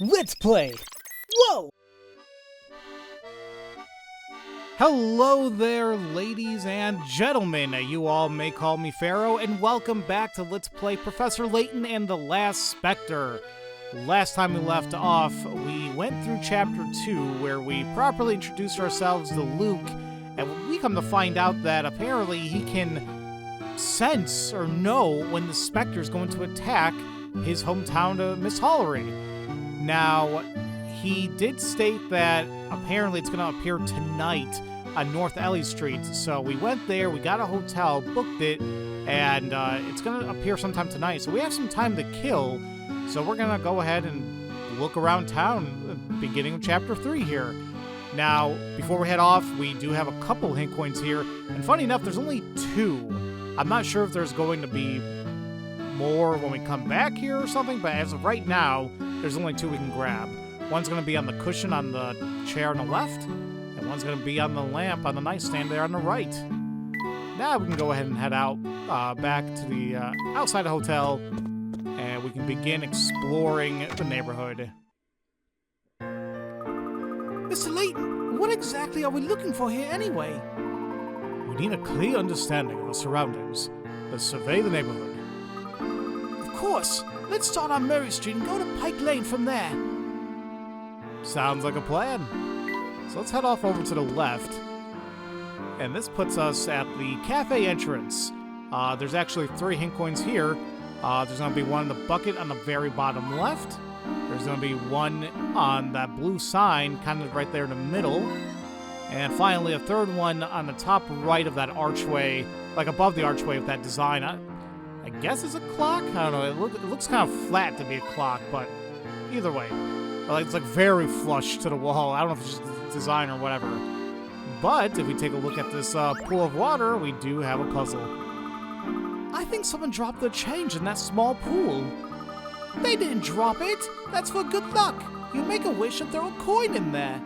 Let's play! Whoa! Hello there, ladies and gentlemen. You all may call me Pharaoh, and welcome back to Let's Play Professor Layton and the Last Specter. Last time we left off, we went through Chapter 2, where we properly introduced ourselves to Luke, and we come to find out that apparently he can sense or know when the Specter is going to attack his hometown of Misthallery. Now, he did state that apparently it's going to appear tonight on North Ellie Street. So we went there, we got a hotel, booked it, and it's going to appear sometime tonight. So we have some time to kill. So we're going to go ahead and look around town, beginning of Chapter 3 here. Now, before we head off, we do have a couple hint coins here. And funny enough, there's only 2. I'm not sure if there's going to be more when we come back here or something, but as of right now, there's only 2 we can grab. One's going to be on the cushion on the chair on the left, and one's going to be on the lamp on the nightstand there on the right. Now we can go ahead and head out back to the outside the hotel, and we can begin exploring the neighborhood. Mr. Layton, what exactly are we looking for here anyway? We need a clear understanding of the surroundings. Let's survey the neighborhood. Of course. Let's start on Murray Street and go to Pike Lane from there. Sounds like a plan. So let's head off over to the left. And this puts us at the cafe entrance. There's actually 3 hint coins here. There's going to be one in the bucket on the very bottom left. There's going to be one on that blue sign, kind of right there in the middle. And finally, a third one on the top right of that archway, like above the archway with that design. I guess it's a clock? I don't know. It looks kind of flat to be a clock, but either way. It's like very flush to the wall. I don't know if it's just design or whatever. But if we take a look at this pool of water, we do have a puzzle. I think someone dropped their change in that small pool. They didn't drop it. That's for good luck. You make a wish and throw a coin in there.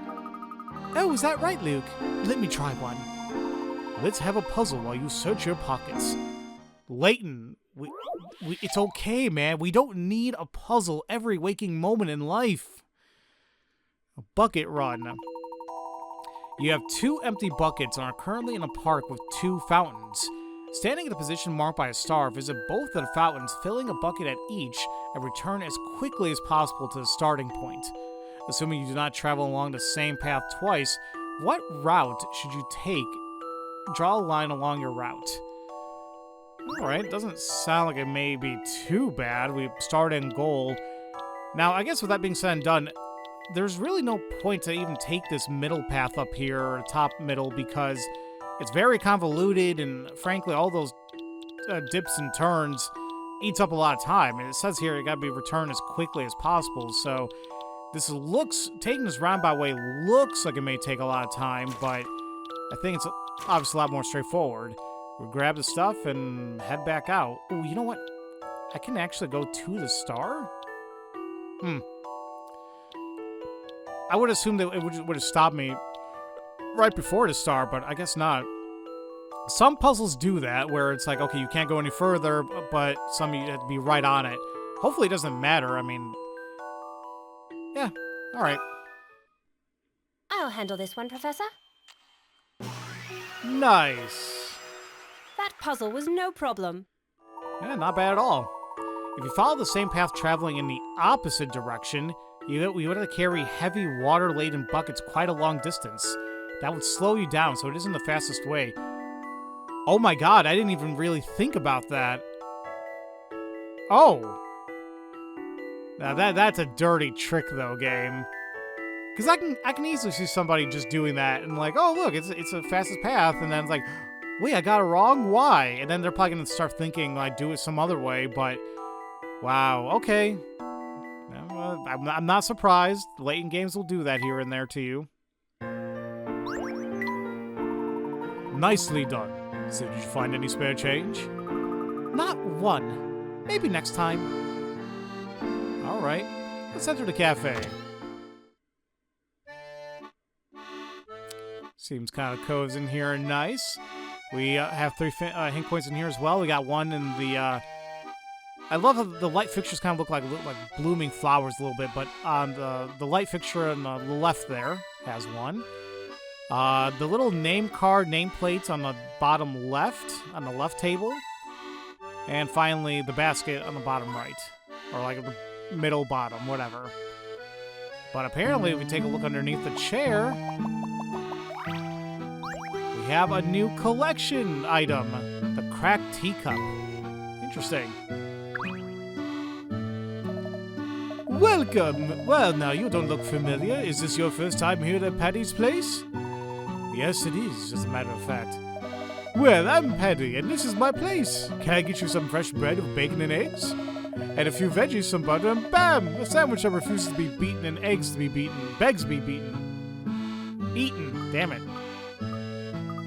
Oh, is that right, Luke? Let me try one. Let's have a puzzle while you search your pockets. Layton, it's okay, man. We don't need a puzzle every waking moment in life. A bucket run. You have 2 empty buckets and are currently in a park with 2 fountains. Standing at a position marked by a star, visit both of the fountains, filling a bucket at each, and return as quickly as possible to the starting point. Assuming you do not travel along the same path twice, what route should you take? Draw a line along your route. Alright, doesn't sound like it may be too bad. We start in goal. Now, I guess with that being said and done, there's really no point to even take this middle path up here, or top middle, because it's very convoluted, and frankly, all those dips and turns eats up a lot of time. And it says here it gotta be returned as quickly as possible, so taking this roundabout way looks like it may take a lot of time, but I think it's obviously a lot more straightforward. We grab the stuff and head back out. Oh, you know what? I can actually go to the star? I would assume that it would have stopped me right before the star, but I guess not. Some puzzles do that, where it's like, okay, you can't go any further, but some you have to be right on it. Hopefully it doesn't matter. I mean, yeah, alright. I'll handle this one, Professor. Nice. That puzzle was no problem. Yeah, not bad at all. If you follow the same path traveling in the opposite direction, you would have to carry heavy water-laden buckets quite a long distance. That would slow you down, so it isn't the fastest way. Oh my god, I didn't even really think about that. Oh. Now that's a dirty trick, though, game. Because I can easily see somebody just doing that and like, oh, look, it's the fastest path, and then it's like, wait, I got it wrong? Why? And then they're probably going to start thinking, like, do it some other way, but wow, okay. I'm not surprised. Layton games will do that here and there to you. Nicely done. So did you find any spare change? Not one. Maybe next time. Alright, let's enter the cafe. Seems kind of cozy in here and nice. We have 3 hint points in here as well. We got one in the I love how the light fixtures kind of look like blooming flowers a little bit, but on the light fixture on the left there has one. The little name card, nameplates on the bottom left, on the left table. And finally, the basket on the bottom right. Or like the middle bottom, whatever. But apparently, if we take a look underneath the chair, we have a new collection item. The cracked teacup. Interesting. Welcome! Well, now, you don't look familiar. Is this your first time here at Paddy's place? Yes, it is, as a matter of fact. Well, I'm Paddy, and this is my place. Can I get you some fresh bread with bacon and eggs? And a few veggies, some butter, and bam! A sandwich that refuses to be beaten and eggs to be beaten. Begs to be beaten. Eaten. Damn it.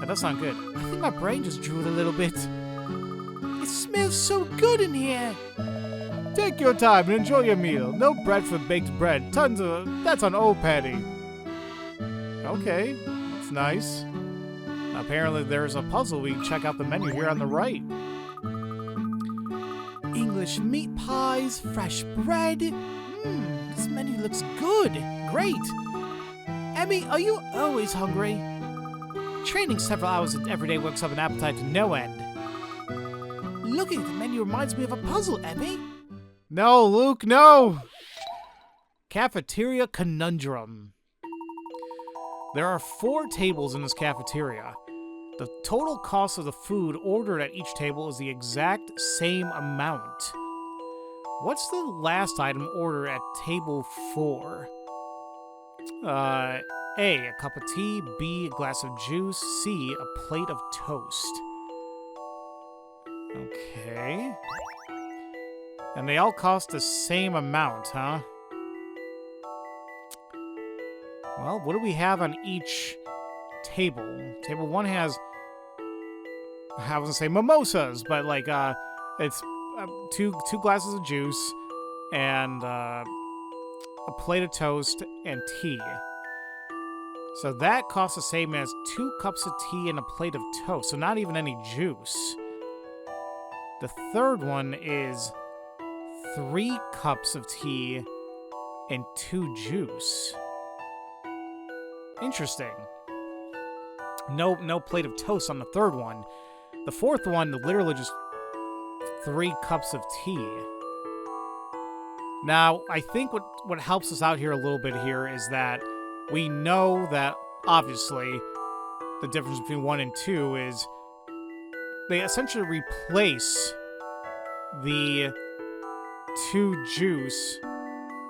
That does sound good. I think my brain just drooled a little bit. It smells so good in here. Take your time and enjoy your meal. No bread for baked bread. Tons of... That's on old Paddy. Okay. That's nice. Apparently there's a puzzle. We can check out the menu here on the right. English meat pies, fresh bread. This menu looks good. Great. Emmy, are you always hungry? Training several hours every day works up an appetite to no end. Looking at the menu reminds me of a puzzle, Emmy. No, Luke, no! Cafeteria Conundrum. There are 4 tables in this cafeteria. The total cost of the food ordered at each table is the exact same amount. What's the last item ordered at table 4? A, a cup of tea, B, a glass of juice, C, a plate of toast. Okay. And they all cost the same amount, huh? Well, what do we have on each table? Table 1 has, I was gonna say mimosas, but like, it's two glasses of juice and a plate of toast and tea. So that costs the same as 2 cups of tea and a plate of toast, so not even any juice. The third one is 3 cups of tea and 2 juice. Interesting. No plate of toast on the third one. The fourth one, literally just 3 cups of tea. Now, I think what helps us out here a little bit here is that we know that, obviously, the difference between 1 and 2 is they essentially replace the 2 juice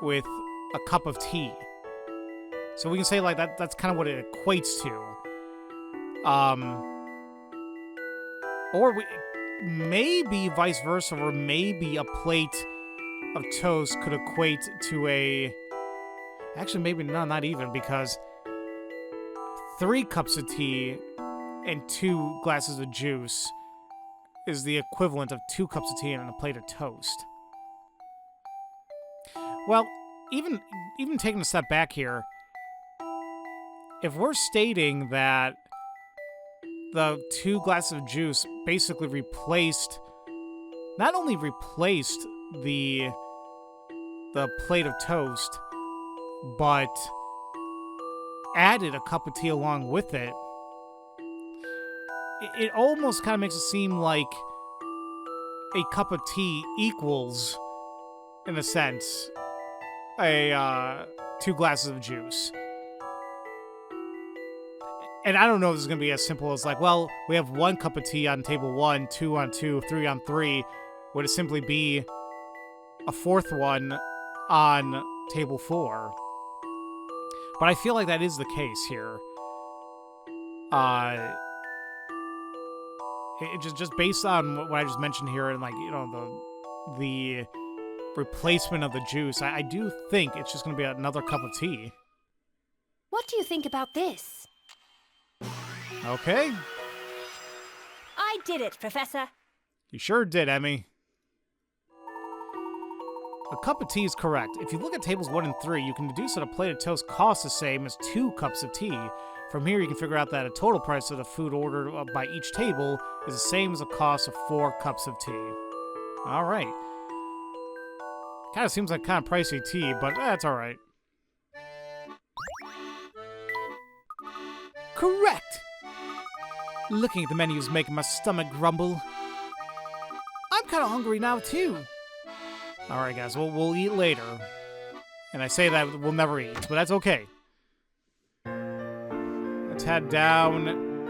with a cup of tea. So we can say like that's kind of what it equates to. Or maybe vice versa, or maybe a plate of toast could equate to a... Actually, maybe not even, because 3 cups of tea and 2 glasses of juice is the equivalent of 2 cups of tea and a plate of toast. Well, even taking a step back here, if we're stating that the 2 glasses of juice basically not only replaced the plate of toast, but added a cup of tea along with it, it almost kind of makes it seem like a cup of tea equals, in a sense, a 2 glasses of juice. And I don't know if this is going to be as simple as like, well, we have 1 cup of tea on table 1, 2 on 2, 3 on 3. Would it simply be a 4th one on table 4? But I feel like that is the case here. Just based on what I just mentioned here, and like, you know, the replacement of the juice, I do think it's just going to be another cup of tea. What do you think about this? Okay. I did it, Professor. You sure did, Emmy. A cup of tea is correct. If you look at tables 1 and 3, you can deduce that a plate of toast costs the same as 2 cups of tea. From here, you can figure out that a total price of the food ordered by each table is the same as the cost of 4 cups of tea. All right. Kind of seems like kind of pricey tea, but that's all right. Correct! Looking at the menu is making my stomach grumble. I'm kind of hungry now, too. All right, guys, we'll eat later. And I say that we'll never eat, but that's okay. Let's head down,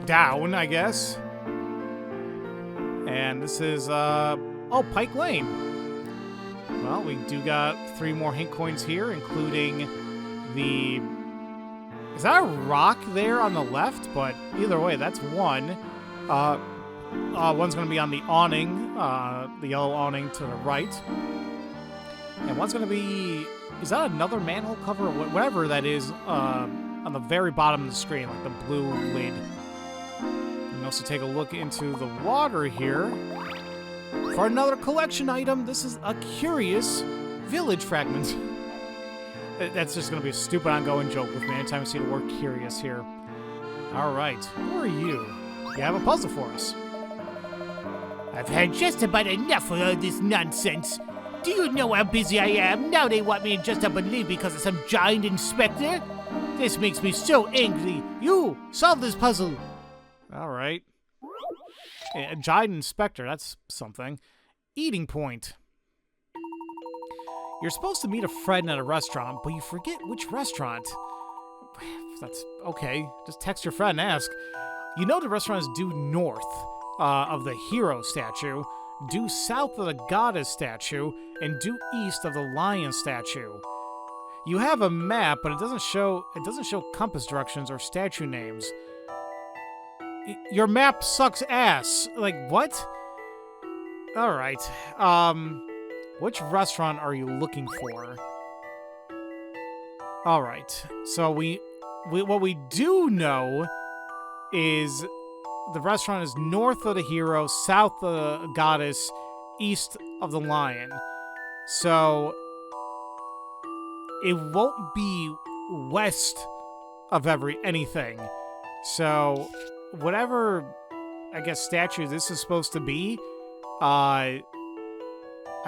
I guess. And this is, oh, Pike Lane. Well, we do got 3 more hint coins here, including the... Is that a rock there on the left? But either way, that's one. One's going to be on the awning, the yellow awning to the right. And one's going to be... Is that another manhole cover? Or whatever that is on the very bottom of the screen, like the blue lid. You can also take a look into the water here. For another collection item, this is a curious village fragment. That's just going to be a stupid ongoing joke with me anytime I see the word curious here. All right, who are you? You have a puzzle for us. I've had just about enough of all this nonsense. Do you know how busy I am? Now they want me just up and leave because of some giant inspector? This makes me so angry. You, solve this puzzle. All right. A giant inspector, that's something. Eating point. You're supposed to meet a friend at a restaurant, but you forget which restaurant. That's okay. Just text your friend and ask. You know the restaurant is due north of the hero statue, due south of the goddess statue, and due east of the lion statue. You have a map, but it doesn't show compass directions or statue names. Your map sucks ass. Like, what? All right. Which restaurant are you looking for? All right. So what we do know is the restaurant is north of the hero, south of the goddess, east of the lion. So it won't be west of anything. So whatever, I guess, statue this is supposed to be, I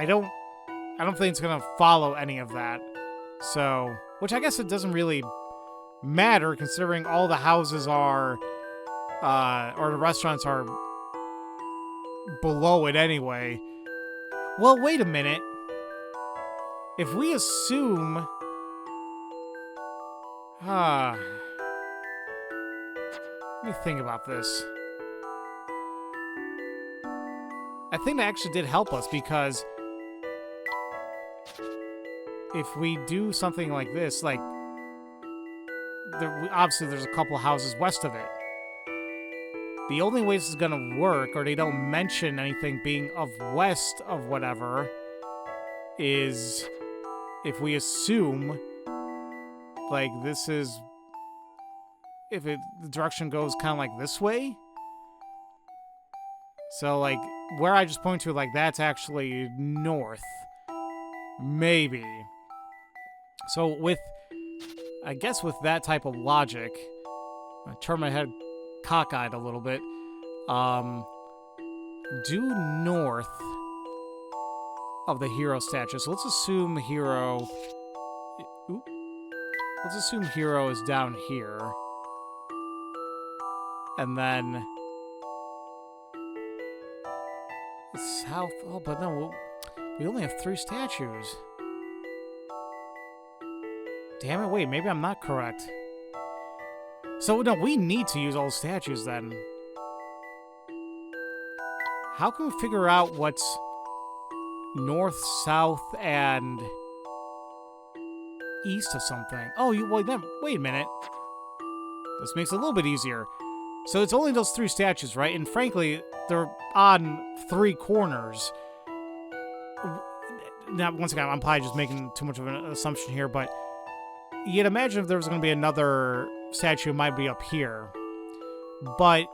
don't think it's gonna follow any of that. So, which I guess it doesn't really matter considering all the houses are, or the restaurants are below it anyway. Well, wait a minute. If we assume, let me think about this. I think that actually did help us because if we do something like this, like, obviously there's a couple houses west of it. The only way this is gonna work, or they don't mention anything being of west of whatever, is if we assume, like, this is, the direction goes kind of like this way. So, like, where I just point to, like, that's actually north. Maybe. So I guess with that type of logic, I turn my head cockeyed a little bit, due north of the hero statue. So let's assume hero, let's assume hero is down here. And then south, oh, but no, we only have 3 statues. Damn it, wait, maybe I'm not correct. So, no, we need to use all statues then. How can we figure out what's north, south, and east of something? Oh, wait a minute. This makes it a little bit easier. So it's only those 3 statues, right? And frankly, they're on 3 corners. Now, once again, I'm probably just making too much of an assumption here, but you'd imagine if there was going to be another statue, it might be up here. But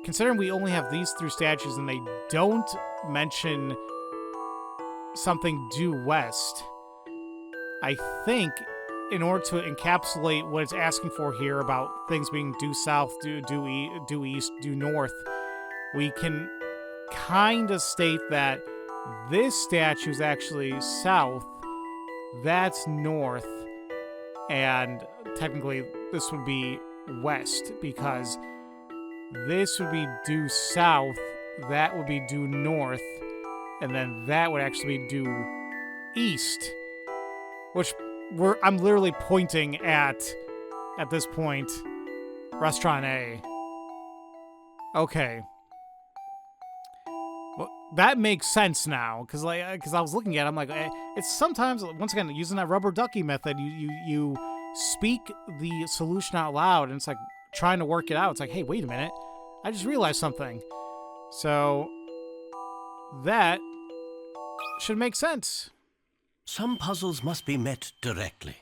considering we only have these 3 statues and they don't mention something due west, I think in order to encapsulate what it's asking for here about things being due south, due east, due north, we can kind of state that This statue's actually south. That's north. And technically, this would be west, because this would be due south, that would be due north, and then that would actually be due east, which I'm literally pointing at this point, Restaurant A. Okay. Well, that makes sense now, because I was looking at it, I'm like, it's sometimes, once again, using that rubber ducky method, you speak the solution out loud, and it's like trying to work it out. It's like, hey, wait a minute, I just realized something. So that should make sense. Some puzzles must be met directly.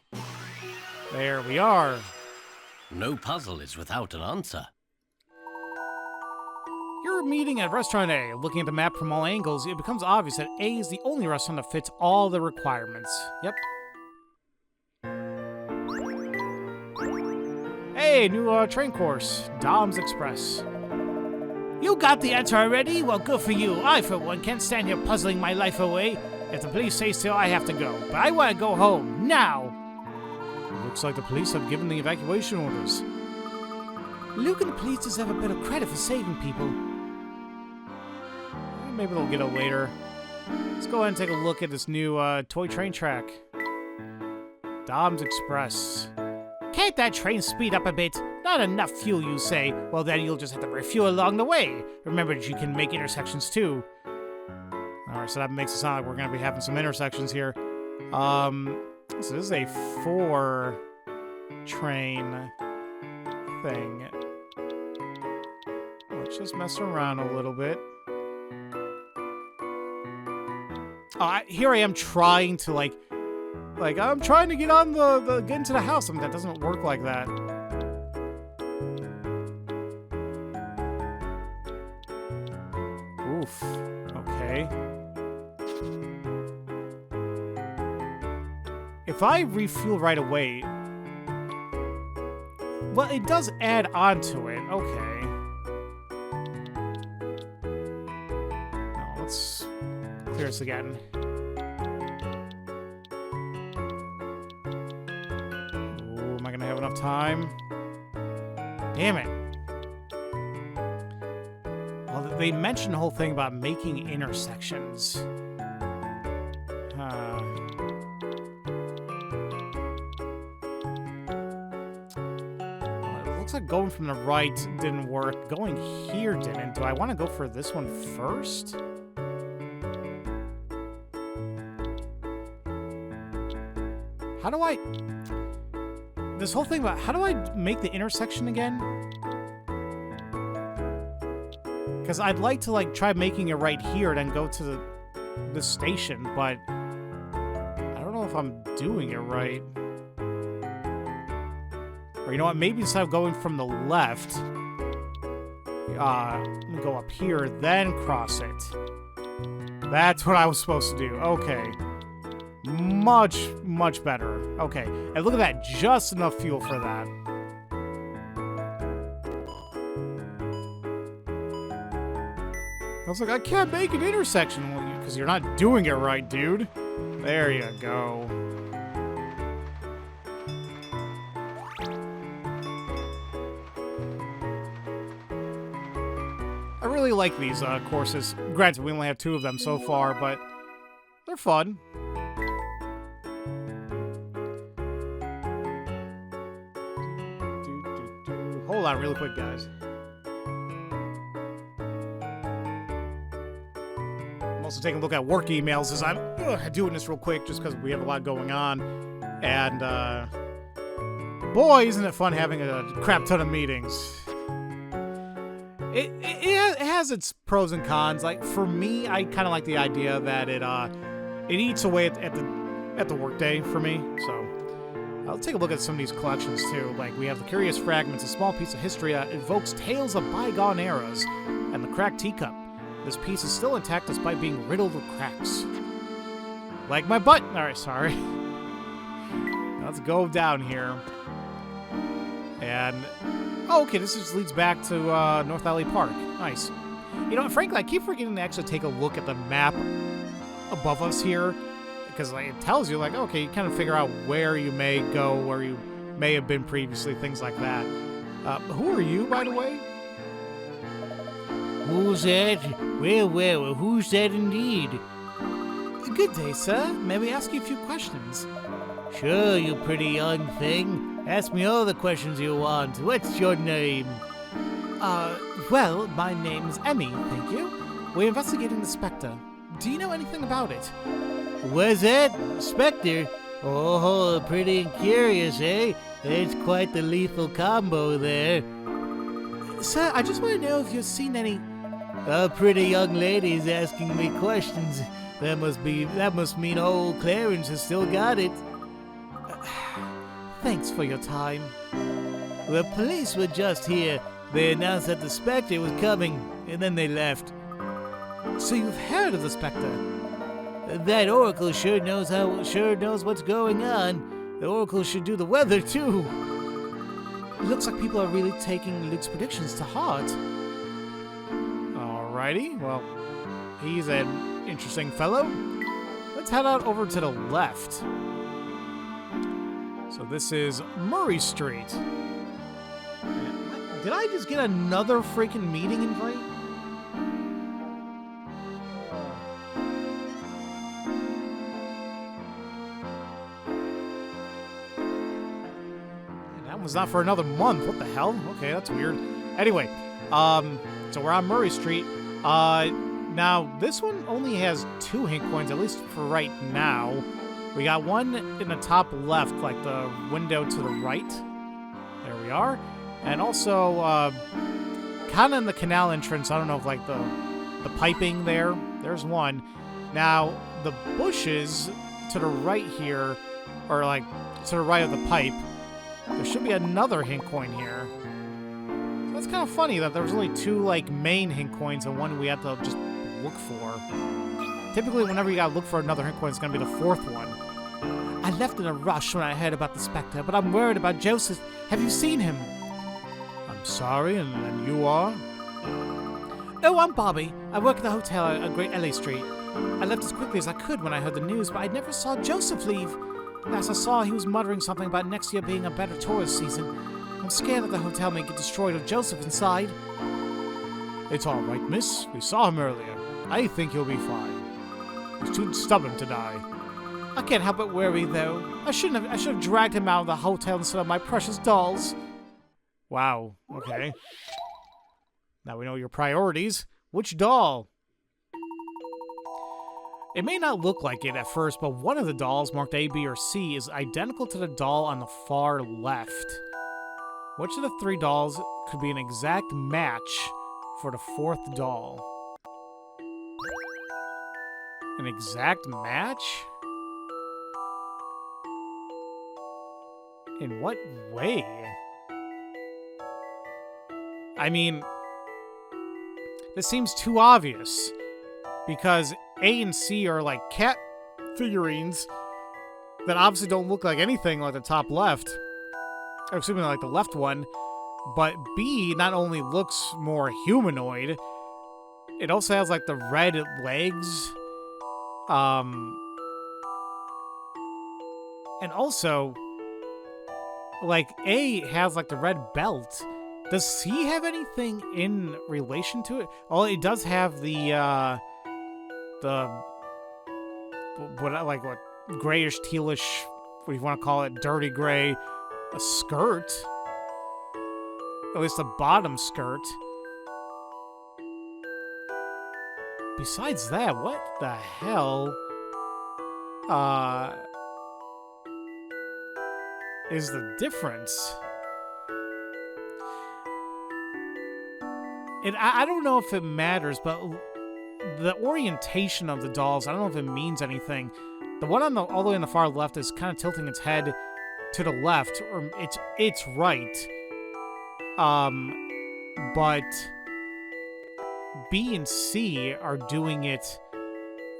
There we are. No puzzle is without an answer. You're meeting at Restaurant A. Looking at the map from all angles, it becomes obvious that A is the only restaurant that fits all the requirements. Yep. Hey, new train course. Dom's Express. You got the answer already? Well, good for you. I, for one, can't stand here puzzling my life away. If the police say so, I have to go. But I want to go home, now! Looks like the police have given the evacuation orders. Luke and the police deserve a bit of credit for saving people. Maybe they'll get it later. Let's go ahead and take a look at this new toy train track. Dom's Express. Can't that train speed up a bit? Not enough fuel, you say? Well, then you'll just have to refuel along the way. Remember that you can make intersections too. Alright, so that makes it sound like we're going to be having some intersections here. So this is a 4-train thing. Let's just mess around a little bit. Here I am trying to, like I'm trying to get on get into the house. I mean, that doesn't work like that. Oof. Okay. If I refuel right away... Well, it does add on to it. Okay. Now, let's clear this again. Ooh, am I gonna have enough time? Damn it. Well, they mentioned the whole thing about making intersections. Looks like going from the right didn't work. Going here didn't. Do I want to go for this one first? How do I... This whole thing about... How do I make the intersection again? Because I'd like to, like, try making it right here and then go to the station, but... I don't know if I'm doing it right. Or you know what, maybe instead of going from the left, let me go up here, then cross it. That's what I was supposed to do. Okay. Much, much better. Okay. And look at that, just enough fuel for that. I was like, I can't make an intersection. Well, because you're not doing it right, dude. There you go. I really like these courses. Granted, we only have 2 of them so far, but they're fun. Hold on really quick, guys. I'm also taking a look at work emails as I'm doing this real quick just because we have a lot going on. And, boy, isn't it fun having a crap ton of meetings. It has its pros and cons. Like, for me, I kind of like the idea that it eats away at the workday for me. So I'll take a look at some of these collections too. Like, we have the Curious Fragments, a small piece of history that evokes tales of bygone eras, and the Cracked Teacup. This piece is still intact despite being riddled with cracks. Like my butt. All right, sorry. Let's go down here. And oh, okay, this just leads back to North Alley Park. Nice. You know, frankly, I keep forgetting to actually take a look at the map above us here, because like, it tells you, like, okay, you kind of figure out where you may go, where you may have been previously, things like that. Who are you, by the way? Who's that? Well, who's that indeed? Good day, sir. May we ask you a few questions? Sure, you pretty young thing. Ask me all the questions you want. What's your name? Well, my name's Emmy, thank you. We're investigating the Specter. Do you know anything about it? Was that? Specter? Oh, pretty curious, eh? It's quite the lethal combo there. Sir, I just want to know if you've seen any... A pretty young lady's asking me questions. That must mean old Clarence has still got it. Thanks for your time. The police were just here. They announced that the Specter was coming, and then they left. So you've heard of the Specter? That Oracle sure knows what's going on. The Oracle should do the weather, too. It looks like people are really taking Luke's predictions to heart. Alrighty, well, he's an interesting fellow. Let's head out over to the left. So this is Murray Street. Did I just get another freaking meeting invite? That was not for another month. What the hell? Okay, that's weird. Anyway, so we're on Murray Street. Now, this one only has 2 hint coins, at least for right now. We got one in the top left, like the window to the right. There we are. And also, kind of in the canal entrance, I don't know if like the piping there. There's one. Now, the bushes to the right here, or like to the right of the pipe, there should be another hint coin here. So that's kind of funny that there was only 2 like main hint coins and one we had to just look for. Typically, whenever you gotta look for another hint coin, it's gonna be the 4th one. I left in a rush when I heard about the Specter, but I'm worried about Joseph. Have you seen him? I'm sorry, and you are? Oh, I'm Bobby. I work at the hotel on Great LA Street. I left as quickly as I could when I heard the news, but I never saw Joseph leave. Last I saw, he was muttering something about next year being a better tourist season. I'm scared that the hotel may get destroyed with Joseph inside. It's all right, miss. We saw him earlier. I think he'll be fine. He's too stubborn to die. I can't help but worry, though. I should have dragged him out of the hotel instead of my precious dolls. Wow, okay. Now we know your priorities. Which doll? It may not look like it at first, but one of the dolls marked A, B, or C is identical to the doll on the far left. Which of the 3 dolls could be an exact match for the 4th doll? An exact match? In what way? I mean, this seems too obvious, because A and C are like cat figurines that obviously don't look like anything like the top left, or excuse me, like the left one, but B not only looks more humanoid, it also has like the red legs, and also, like, A has like the red belt. Does C have anything in relation to it? Oh, it does have the what grayish, tealish, what do you want to call it, dirty gray, a skirt. At least the bottom skirt. Besides that, what the hell is the difference? And I don't know if it matters, but the orientation of the dolls, I don't know if it means anything. The one on all the way on the far left is kind of tilting its head to the left, or it's right. But B and C are doing it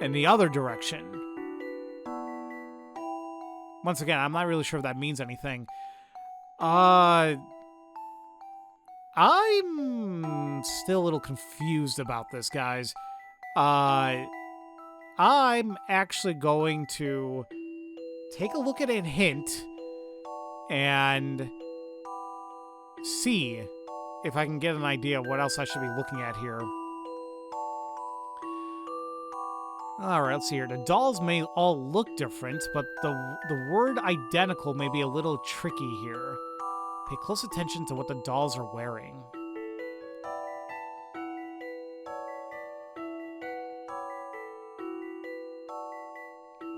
in the other direction. Once again, I'm not really sure if that means anything. I'm still a little confused about this, guys. I I'm actually going to take a look at a hint and see if I can get an idea of what else I should be looking at here. Alright, let's see here. The dolls may all look different, but the word identical may be a little tricky here. Pay close attention to what the dolls are wearing.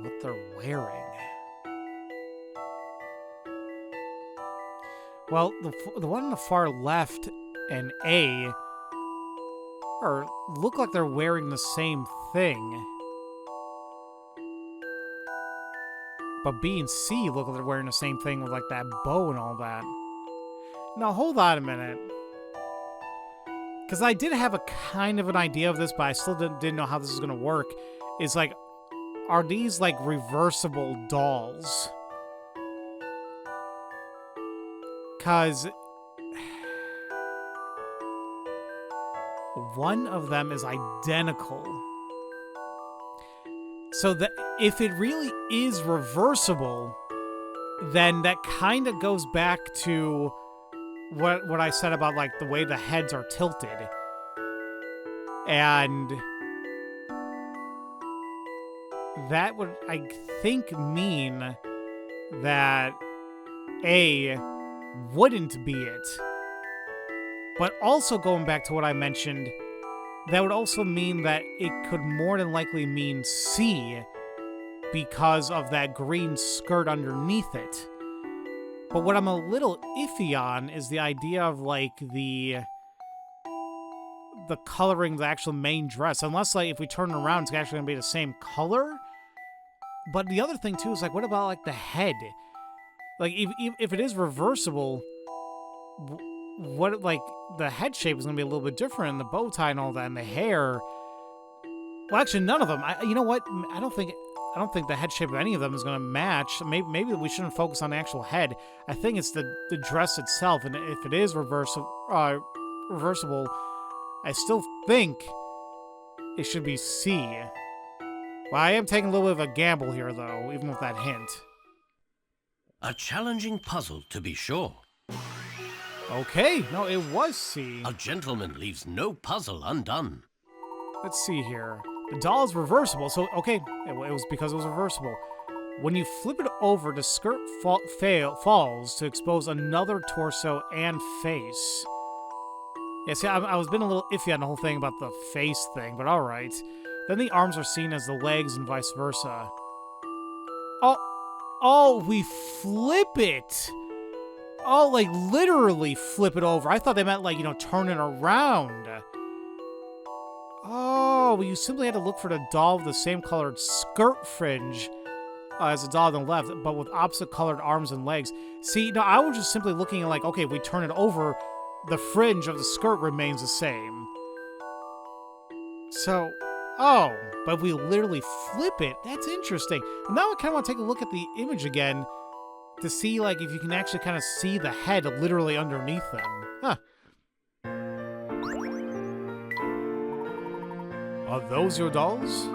What they're wearing. Well, the one on the far left and A look like they're wearing the same thing. But B and C look like they're wearing the same thing with like that bow and all that. Now, hold on a minute. Because I did have a kind of an idea of this, but I still didn't know how this is going to work. It's like, are these like reversible dolls? Because one of them is identical. So that if it really is reversible, then that kind of goes back to what I said about like the way the heads are tilted. And that would, I think, mean that A wouldn't be it. But also going back to what I mentioned, that would also mean that it could more than likely mean C because of that green skirt underneath it. But what I'm a little iffy on is the idea of like the coloring the actual main dress. Unless like if we turn it around, it's actually gonna be the same color. But the other thing too is like, what about like the head? Like if it is reversible, what like the head shape is gonna be a little bit different, and the bow tie and all that, and the hair. Well, actually, none of them. You know what? I don't think the head shape of any of them is gonna match. Maybe we shouldn't focus on the actual head. I think it's the dress itself, and if it is reversible, I still think it should be C. Well, I am taking a little bit of a gamble here, though, even with that hint. A challenging puzzle, to be sure. Okay, no, it was C. A gentleman leaves no puzzle undone. Let's see here. The doll is reversible, so, okay, it was because it was reversible. When you flip it over, the skirt falls to expose another torso and face. Yeah, see, I was being a little iffy on the whole thing about the face thing, but alright. Then the arms are seen as the legs and vice versa. Oh, we flip it! Oh, like, literally flip it over. I thought they meant, like, turn it around. Oh, well, you simply had to look for the doll with the same colored skirt fringe as the doll on the left, but with opposite colored arms and legs. See, no, I was just simply looking at, like, okay, if we turn it over, the fringe of the skirt remains the same. So, oh, but if we literally flip it, that's interesting. And now I kind of want to take a look at the image again to see, like, if you can actually kind of see the head literally underneath them. Huh. Are those your dolls?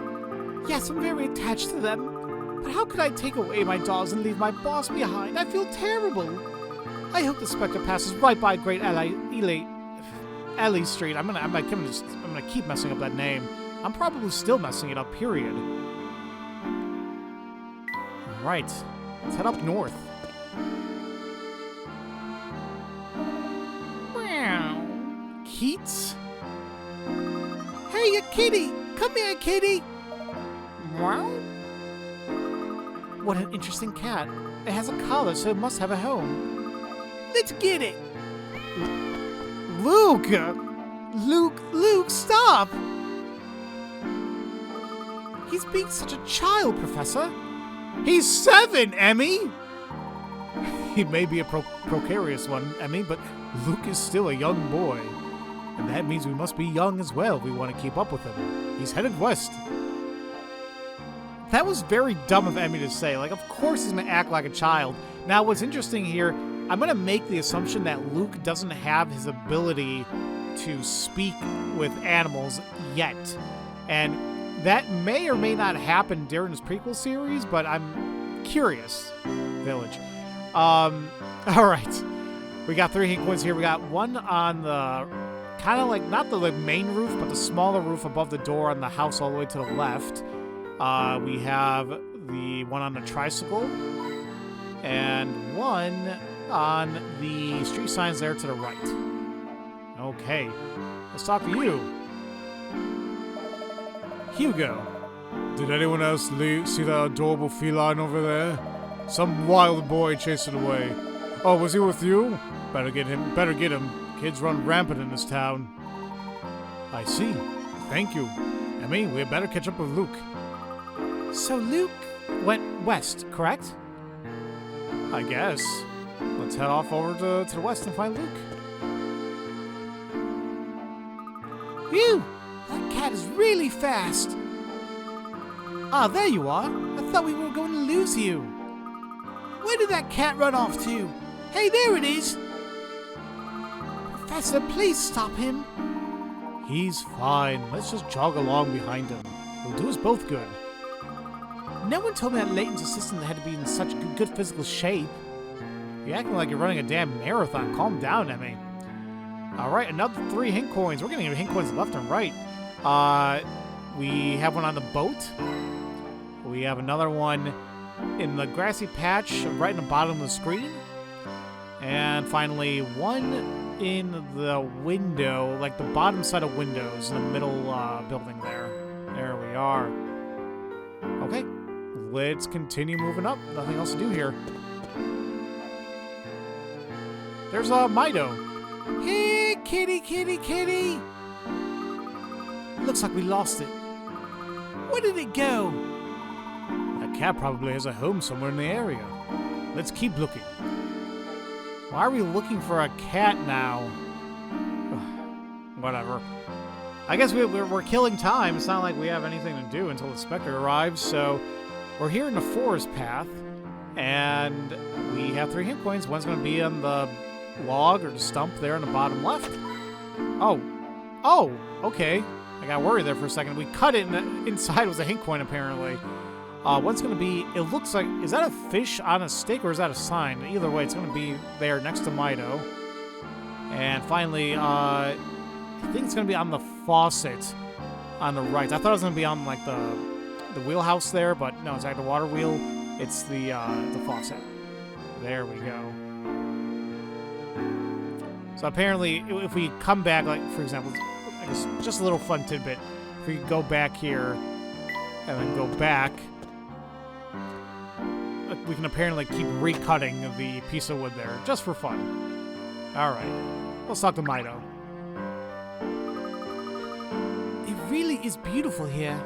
Yes, I'm very attached to them. But how could I take away my dolls and leave my boss behind? I feel terrible. I hope the Specter passes right by Great Alley Street. I'm gonna keep messing up that name. I'm probably still messing it up, period. Alright, let's head up north. Meow. Keats? Hey, a kitty! Come here, kitty! Meow. What an interesting cat. It has a collar, so it must have a home. Let's get it! Luke! Luke, stop! He's being such a child, Professor. He's 7, Emmy! He may be a precarious one, Emmy, but Luke is still a young boy. And that means we must be young as well if we want to keep up with him. He's headed west. That was very dumb of Emmy to say. Like, of course he's going to act like a child. Now, what's interesting here, I'm going to make the assumption that Luke doesn't have his ability to speak with animals yet. And that may or may not happen during this prequel series, but I'm curious. Village. All right. We got 3 hint coins here. We got one on the kind of like not the main roof, but the smaller roof above the door on the house all the way to the left. We have the one on the tricycle, and one on the street signs there to the right. Okay, let's talk to you. Hugo. Did anyone else see that adorable feline over there? Some wild boy chased it away. Oh, was he with you? Better get him. Kids run rampant in this town. I see. Thank you. Emmy, we had better catch up with Luke. So Luke went west, correct? I guess. Let's head off over to the west and find Luke. Phew! That cat is really fast. Ah, there you are. I thought we were going to lose you. Where did that cat run off to? Hey, there it is! Professor, please stop him. He's fine. Let's just jog along behind him. It'll do us both good. No one told me that Layton's assistant had to be in such good physical shape. You're acting like you're running a damn marathon. Calm down, Emmy. Alright, another 3 hint coins. We're getting hint coins left and right. We have one on the boat. We have another one in the grassy patch right in the bottom of the screen. And finally, one in the window, like the bottom side of windows in the middle building there. There we are. Okay, let's continue moving up. Nothing else to do here. There's Mido. Hey, kitty, kitty, kitty! Looks like we lost it. Where did it go? That cat probably has a home somewhere in the area. Let's keep looking. Why are we looking for a cat now? Whatever. I guess we're killing time. It's not like we have anything to do until the Specter arrives, so we're here in the forest path, and we have 3 hint coins. One's going to be on the log or the stump there on the bottom left. Oh, okay. I got worried there for a second. We cut it, and inside was a hint coin, apparently. One's going to be, it looks like, is that a fish on a stick or is that a sign? Either way, it's going to be there next to Mido. And finally, I think it's going to be on the faucet on the right. I thought it was going to be on, like, the wheelhouse there, but no, it's like the water wheel. It's the faucet. There we go. So apparently, if we come back, like, for example, I guess just a little fun tidbit. If we go back here and then go back, we can apparently keep recutting the piece of wood there, just for fun. Alright, let's talk to Mido. It really is beautiful here.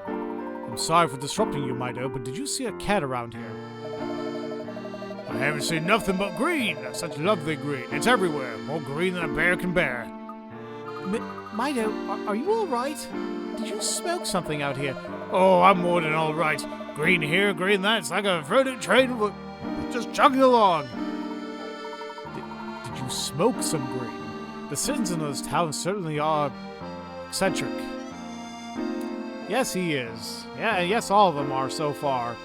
I'm sorry for disrupting you, Mido, but did you see a cat around here? I haven't seen nothing but green. Such lovely green. It's everywhere. More green than a bear can bear. Mido, are you alright? Did you smoke something out here? Oh, I'm more than alright. Green here, green that. It's like a freight train just chugging along. Did you smoke some green? The citizens of this town certainly are eccentric. Yes, he is. Yeah, yes, all of them are so far.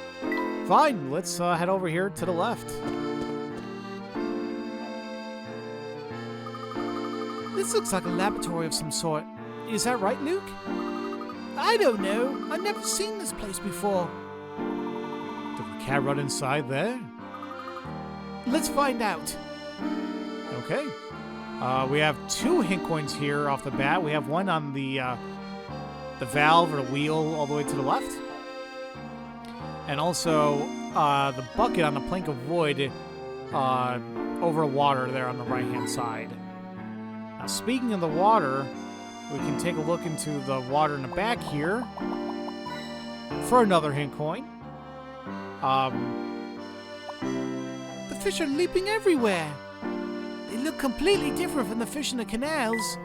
Fine, let's head over here to the left. This looks like a laboratory of some sort. Is that right, Luke? I don't know. I've never seen this place before. Did the cat run inside there? Let's find out. Okay. We have 2 hint coins here off the bat. We have one on the valve or the wheel all the way to the left. And also the bucket on the plank of wood over water there on the right-hand side. Now, speaking of the water, we can take a look into the water in the back here for another hint coin. The fish are leaping everywhere. They look completely different from the fish in the canals.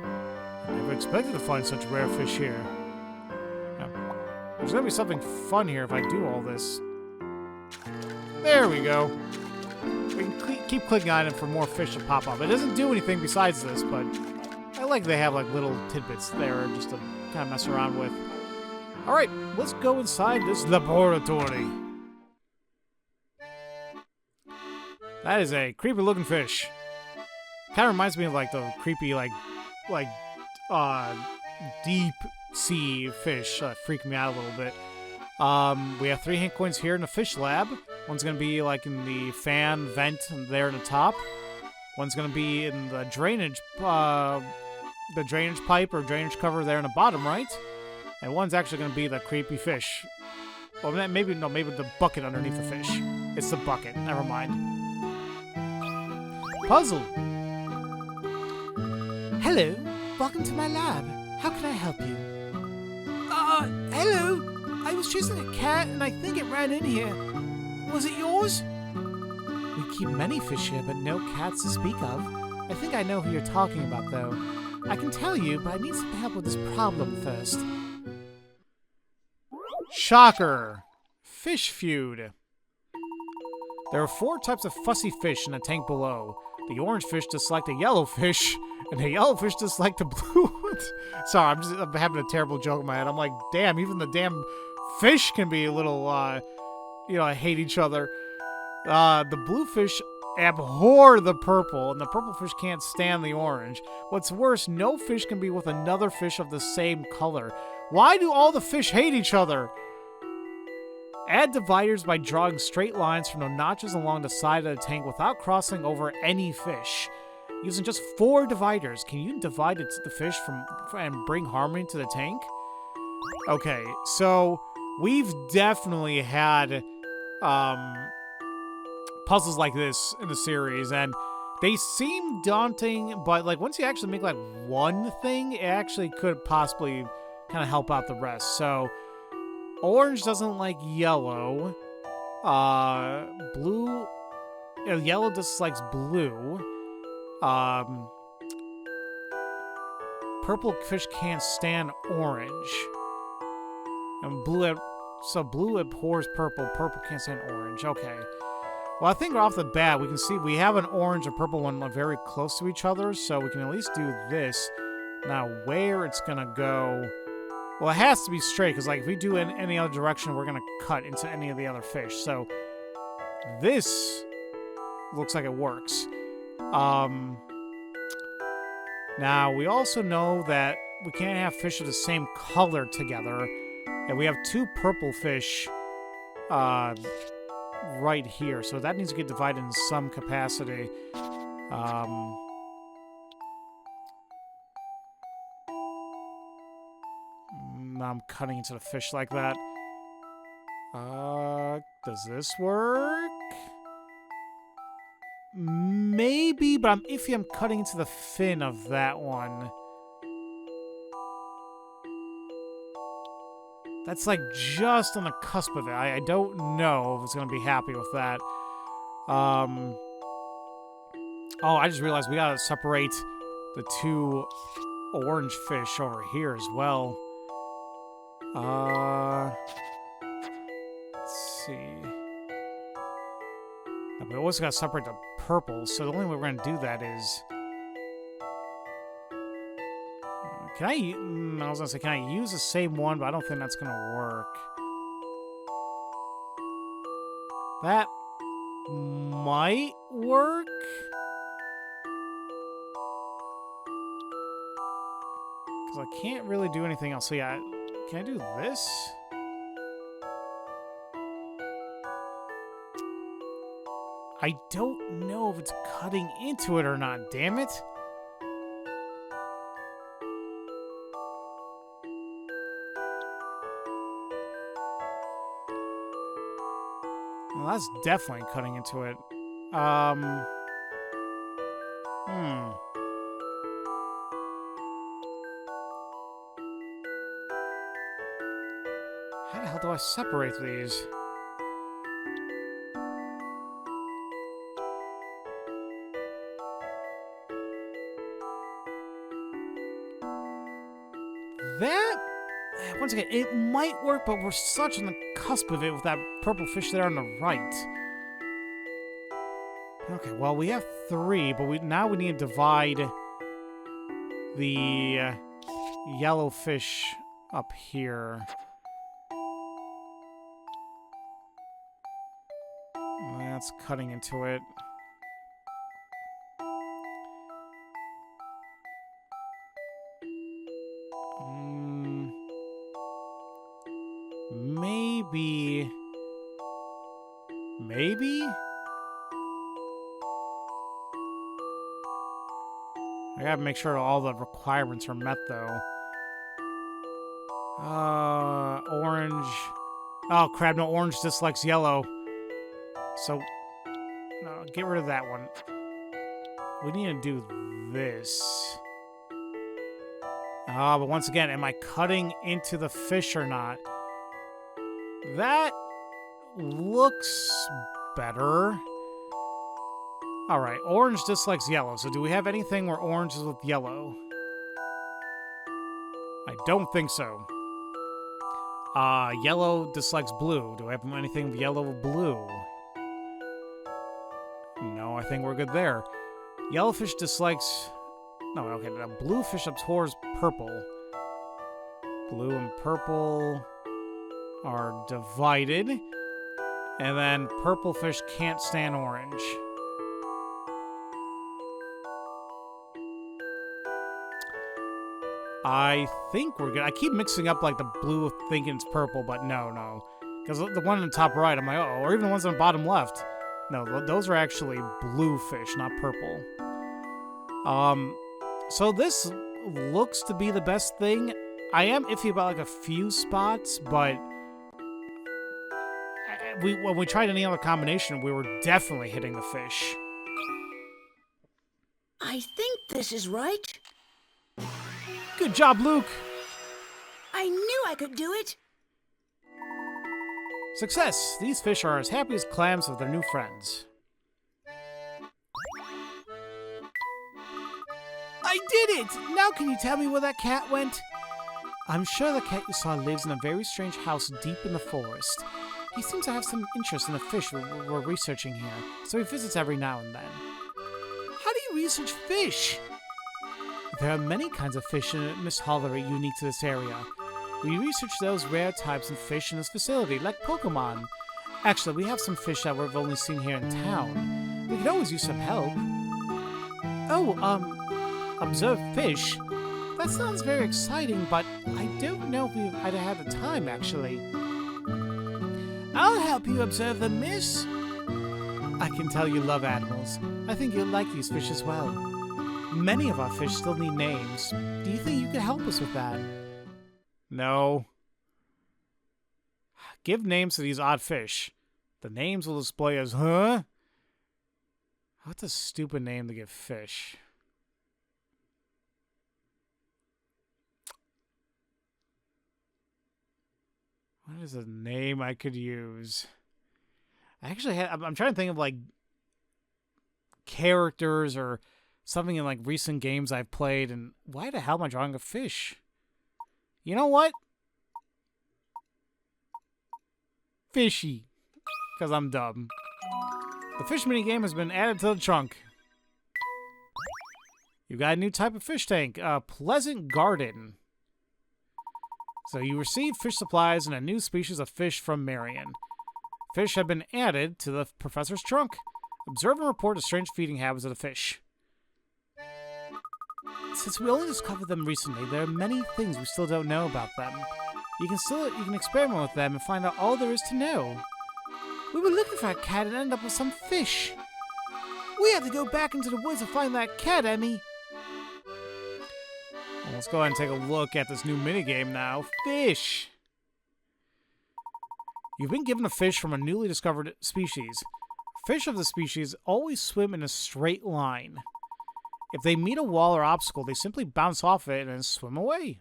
I never expected to find such rare fish here. There's going to be something fun here if I do all this. There we go. We can keep clicking on it for more fish to pop up. It doesn't do anything besides this, but I like they have like little tidbits there just to kind of mess around with. Alright, let's go inside this laboratory. That is a creepy looking fish. Kind of reminds me of like the creepy deep sea fish. Freak me out a little bit. We have 3 hint coins here in the fish lab. One's gonna be like in the fan vent there in the top. One's gonna be in the drainage pipe or drainage cover there in the bottom right. And one's actually gonna be the creepy fish. Well, maybe the bucket underneath the fish. It's the bucket. Never mind. Puzzle. Hello, welcome to my lab. How can I help you? Hello. I was chasing a cat and I think it ran in here. Was it yours? We keep many fish here, but no cats to speak of. I think I know who you're talking about, though. I can tell you, but I need some help with this problem first. Shocker. Fish feud. There are 4 types of fussy fish in the tank below. The orange fish dislike the yellow fish, and the yellow fish dislike the blue. Sorry, I'm having a terrible joke in my head. I'm like, damn, even the damn fish can be a little, hate each other. The blue fish abhor the purple, and the purple fish can't stand the orange. What's worse, no fish can be with another fish of the same color. Why do all the fish hate each other? Add dividers by drawing straight lines from the notches along the side of the tank without crossing over any fish. Using just 4 dividers, can you divide the fish and bring harmony to the tank? Okay, so we've definitely had puzzles like this in the series, and they seem daunting, but like once you actually make like one thing, it actually could possibly kind of help out the rest. So orange doesn't like yellow. Yellow dislikes blue. Purple fish can't stand orange. And blue abhors purple. Purple can't stand orange. Okay. Well, I think off the bat, we can see we have an orange and purple one very close to each other, so we can at least do this. Now, where it's gonna go... Well, it has to be straight, because like if we do it in any other direction, we're gonna cut into any of the other fish. So, this looks like it works. Now, we also know that we can't have fish of the same color together, and we have 2 purple fish, right here, so that needs to get divided in some capacity. I'm cutting into the fish like that. Does this work? Maybe, but I'm iffy. I'm cutting into the fin of that one. That's like just on the cusp of it. I don't know if it's going to be happy with that. Oh, I just realized we got to separate the 2 orange fish over here as well. Let's see. No, we also got to separate the purple, so the only way we're going to do that is... I was going to say, can I use the same one, but I don't think that's going to work. That might work. Because I can't really do anything else. So yeah, can I do this? I don't know if it's cutting into it or not, damn it. Well, that's definitely cutting into it. How the hell do I separate these? That, once again, it might work, but we're such on the cusp of it with that purple fish there on the right. Okay, well, we have 3, but now we need to divide the yellow fish up here. That's cutting into it. Maybe... Maybe? I gotta make sure all the requirements are met, though. Orange. Oh, crap, no, orange dislikes yellow. So, no, get rid of that one. We need to do this. But once again, am I cutting into the fish or not? That looks better. Alright, orange dislikes yellow. So do we have anything where orange is with yellow? I don't think so. Yellow dislikes blue. Do I have anything with yellow or blue? No, I think we're good there. Yellowfish dislikes... No, okay, now blue fish abhors purple. Blue and purple are divided. And then purple fish can't stand orange. I think we're good. I keep mixing up like the blue thinking it's purple, but no. Because the one on the top right, I'm like, uh-oh, or even the ones on the bottom left. No, those are actually blue fish, not purple. So this looks to be the best thing. I am iffy about like a few spots, but when we tried any other combination, we were definitely hitting the fish. I think this is right. Good job, Luke. I knew I could do it. Success! These fish are as happy as clams with their new friends. I did it! Now can you tell me where that cat went? I'm sure the cat you saw lives in a very strange house deep in the forest. He seems to have some interest in the fish we're researching here, so he visits every now and then. How do you research fish? There are many kinds of fish in Misthallery unique to this area. We research those rare types of fish in this facility, like Pokemon. Actually, we have some fish that we've only seen here in town. We could always use some help. Observe fish? That sounds very exciting, but I don't know if I'd have the time, actually. I'll help you observe them, miss. I can tell you love animals. I think you'll like these fish as well. Many of our fish still need names. Do you think you could help us with that? No. Give names to these odd fish. The names will display as, huh? What's a stupid name to give fish? What is a name I could use? I'm trying to think of like characters or something in like recent games I've played, and why the hell am I drawing a fish? You know what? Fishy. Because I'm dumb. The fish minigame has been added to the trunk. You got a new type of fish tank, Pleasant Garden. So you receive fish supplies and a new species of fish from Marion. Fish have been added to the professor's trunk. Observe and report the strange feeding habits of the fish. Since we only discovered them recently, there are many things we still don't know about them. You can experiment with them and find out all there is to know. We were looking for a cat and ended up with some fish. We have to go back into the woods to find that cat, Emmy. Well, let's go ahead and take a look at this new minigame now. Fish! You've been given a fish from a newly discovered species. Fish of the species always swim in a straight line. If they meet a wall or obstacle, they simply bounce off it and then swim away.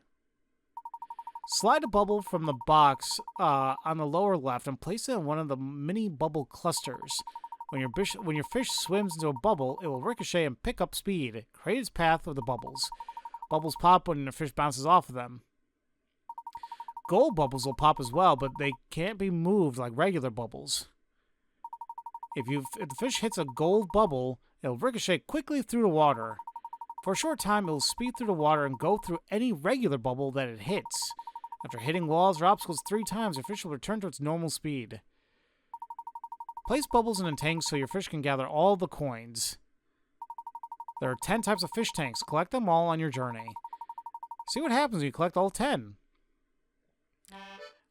Slide a bubble from the box on the lower left and place it in one of the mini bubble clusters. When your fish swims into a bubble, it will ricochet and pick up speed. Create its path with the bubbles. Bubbles pop when the fish bounces off of them. Gold bubbles will pop as well, but they can't be moved like regular bubbles. If the fish hits a gold bubble, it will ricochet quickly through the water. For a short time, it will speed through the water and go through any regular bubble that it hits. After hitting walls or obstacles 3 times, your fish will return to its normal speed. Place bubbles in a tank so your fish can gather all the coins. There are 10 types of fish tanks. Collect them all on your journey. See what happens when you collect all 10.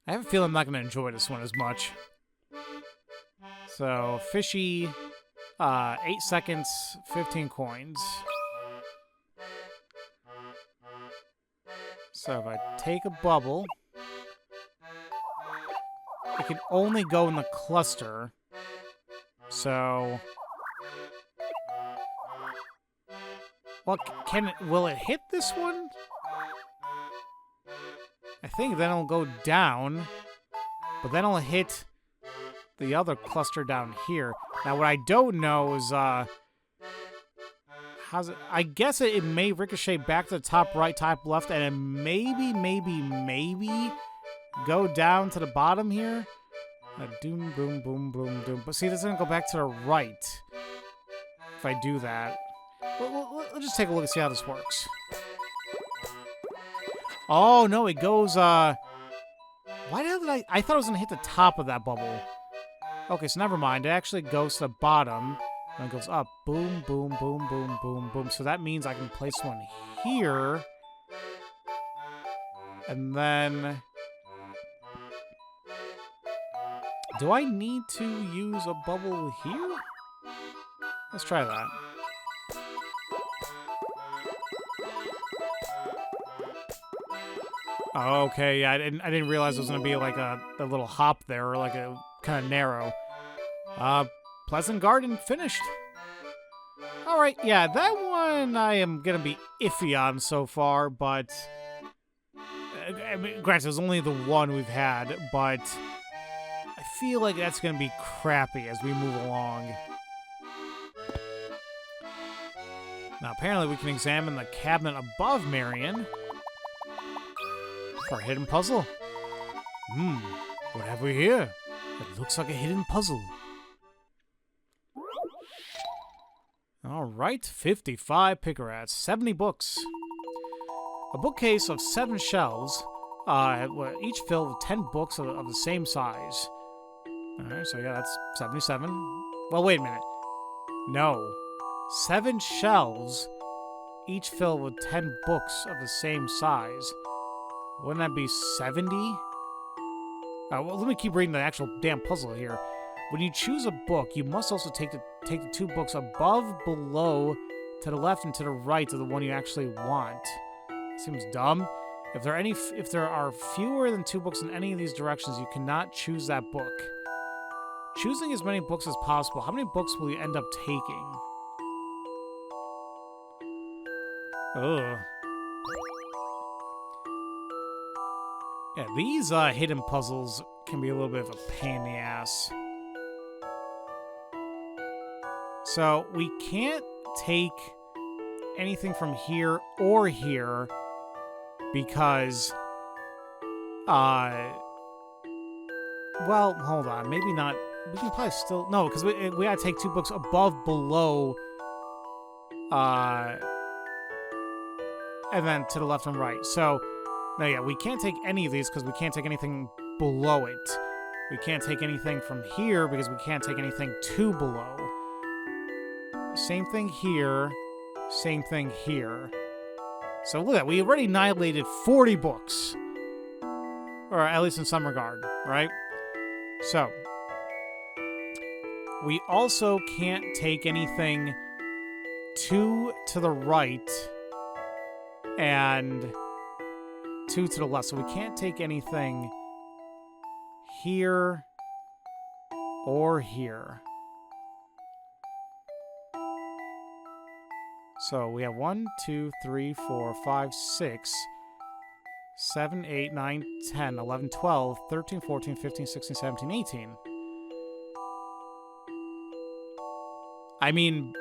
I have a feeling I'm not going to enjoy this one as much. So, fishy, 8 seconds, 15 coins. So if I take a bubble, it can only go in the cluster. So, well, will it hit this one? I think then it'll go down, but then it'll hit the other cluster down here. Now, what I don't know is, how's it? I guess it may ricochet back to the top right, top left, and then maybe go down to the bottom here. Doom, boom, boom, boom, doom. But see, this is going to go back to the right if I do that. We'll just take a look and see how this works. Oh, no, it goes, why the hell did I thought it was going to hit the top of that bubble. Okay, so never mind. It actually goes to the bottom, and it goes up. Boom, boom, boom, boom, boom, boom. So that means I can place one here. And then... do I need to use a bubble here? Let's try that. Oh, okay, yeah, I didn't realize it was gonna be like a little hop there, or like a kind of narrow. Pleasant Garden finished. All right, yeah, that one I am gonna be iffy on so far, but I mean, granted, it was only the one we've had, but I feel like that's gonna be crappy as we move along. Now, apparently, we can examine the cabinet above Marion. For a hidden puzzle. What have we here? It looks like a hidden puzzle. Alright, 55 Pickerats, 70 books. A bookcase of 7 shelves, each filled with 10 books of the same size. Alright, so yeah, that's 77. Well, wait a minute. No. 7 shelves, each filled with 10 books of the same size. Wouldn't that be 70? Well, let me keep reading the actual damn puzzle here. When you choose a book, you must also take the 2 books above, below, to the left, and to the right of the one you actually want. Seems dumb. If there are fewer than 2 books in any of these directions, you cannot choose that book. Choosing as many books as possible. How many books will you end up taking? Ugh. Yeah, these hidden puzzles can be a little bit of a pain in the ass. So, we can't take anything from here or here because, well, hold on, maybe not. We can probably still, no, because we gotta take 2 books above, below, and then to the left and right. So, no, yeah, we can't take any of these because we can't take anything below it. We can't take anything from here because we can't take anything to below. Same thing here. Same thing here. So look at that. We already annihilated 40 books. Or at least in some regard, right? So, we also can't take anything to the right and 2 to the left. So we can't take anything here or here. So we have 1, 2, 3, 4, 5, 6, 7, 8, 9, 10, 11, 12, 13, 14, 15, 16, 17, 18. I mean,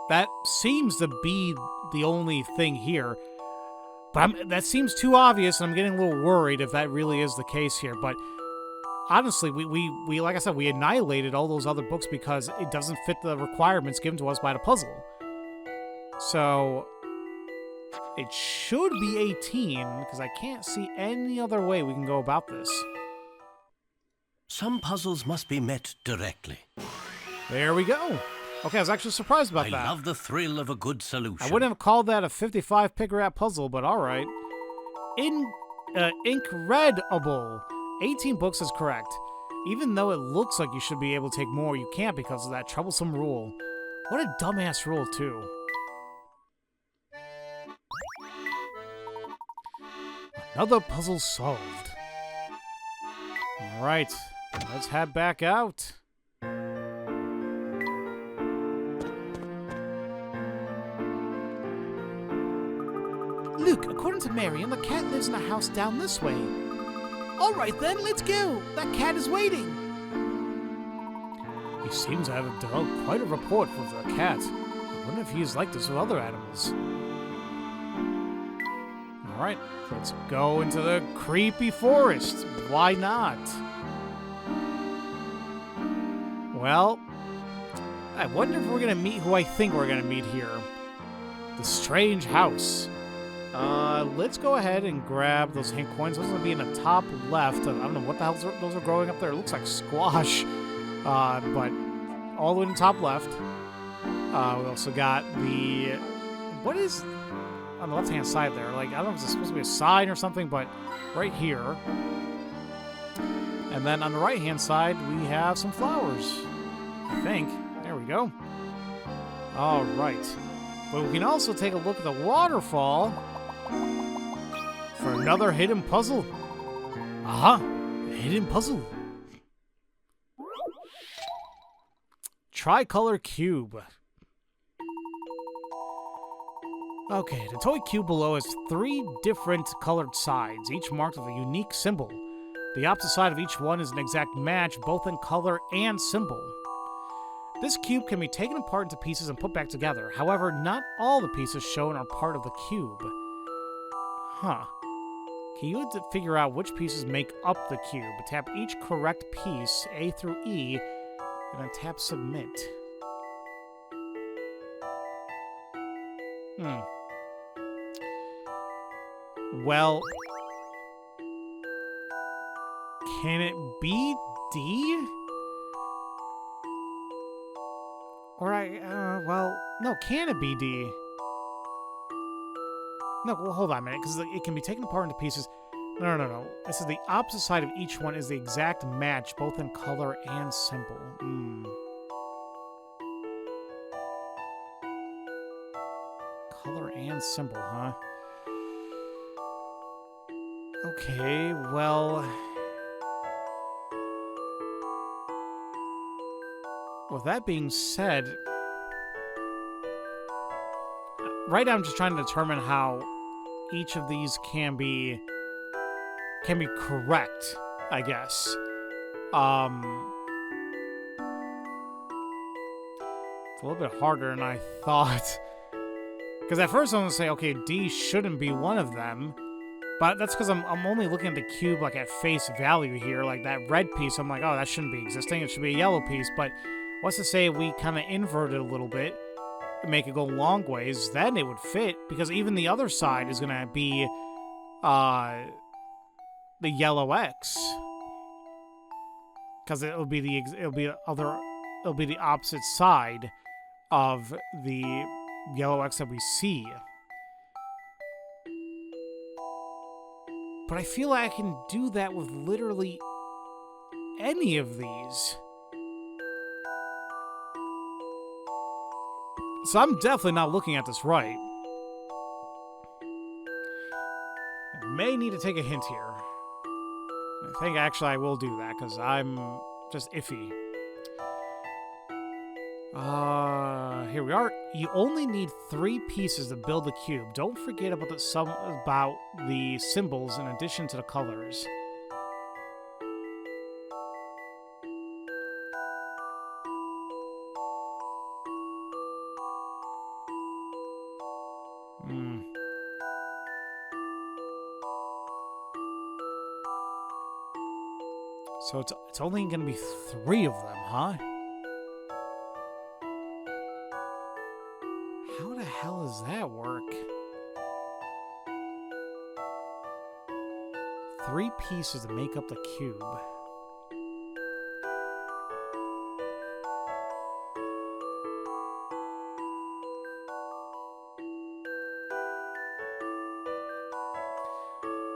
that seems to be the only thing here. But that seems too obvious, and I'm getting a little worried if that really is the case here. But honestly, we like I said, we annihilated all those other books because it doesn't fit the requirements given to us by the puzzle. So it should be 18, because I can't see any other way we can go about this. Some puzzles must be met directly. There we go. Okay, I was actually surprised about I that. love the thrill of a good solution. I wouldn't have called that a 55 pick-a-rat puzzle, but alright. Incredible. 18 books is correct. Even though it looks like you should be able to take more, you can't because of that troublesome rule. What a dumbass rule, too. Another puzzle solved. Alright, let's head back out. Look, according to Marion, the cat lives in a house down this way. All right then, let's go. That cat is waiting. He seems to have developed quite a rapport with the cat. I wonder if he's like this with other animals. Alright, let's go into the creepy forest. Why not? Well, I wonder if we're going to meet who I think we're going to meet here. The strange house. Let's go ahead and grab those hint coins. Those are going to be in the top left. I don't know what the hell those are growing up there. It looks like squash. But all the way in the top left. We also got the... What is... on the left-hand side there? Like, I don't know if it's supposed to be a sign or something, but right here. And then on the right-hand side, we have some flowers. I think. There we go. All right. But we can also take a look at the waterfall for another hidden puzzle. Aha! Hidden puzzle. Tricolor cube. Okay, the toy cube below has 3 different colored sides, each marked with a unique symbol. The opposite side of each one is an exact match, both in color and symbol. This cube can be taken apart into pieces and put back together. However, not all the pieces shown are part of the cube. Huh. Can you figure out which pieces make up the cube? Tap each correct piece, A through E, and then tap Submit. Well, can it be D? Or well, no, can it be D? No, well, hold on a minute, because it can be taken apart into pieces. No. This is the opposite side of each one is the exact match, both in color and symbol. Color and symbol, huh? Okay, well... With that being said... Right now I'm just trying to determine how each of these can be correct, I guess. It's a little bit harder than I thought. Because at first I was going to say, okay, D shouldn't be one of them. But that's because I'm only looking at the cube like at face value here. Like that red piece, I'm like, oh, that shouldn't be existing. It should be a yellow piece. But what's to say if we kind of invert it a little bit and make it go long ways, then it would fit. Because even the other side is going to be the yellow X. Because it'll be the opposite side of the yellow X that we see. But I feel like I can do that with literally any of these. So I'm definitely not looking at this right. I may need to take a hint here. I think actually I will do that because I'm just iffy. Here we are. You only need 3 pieces to build the cube. Don't forget about the symbols in addition to the colors. So it's only going to be 3 of them, huh? How the hell does that work? 3 pieces to make up the cube.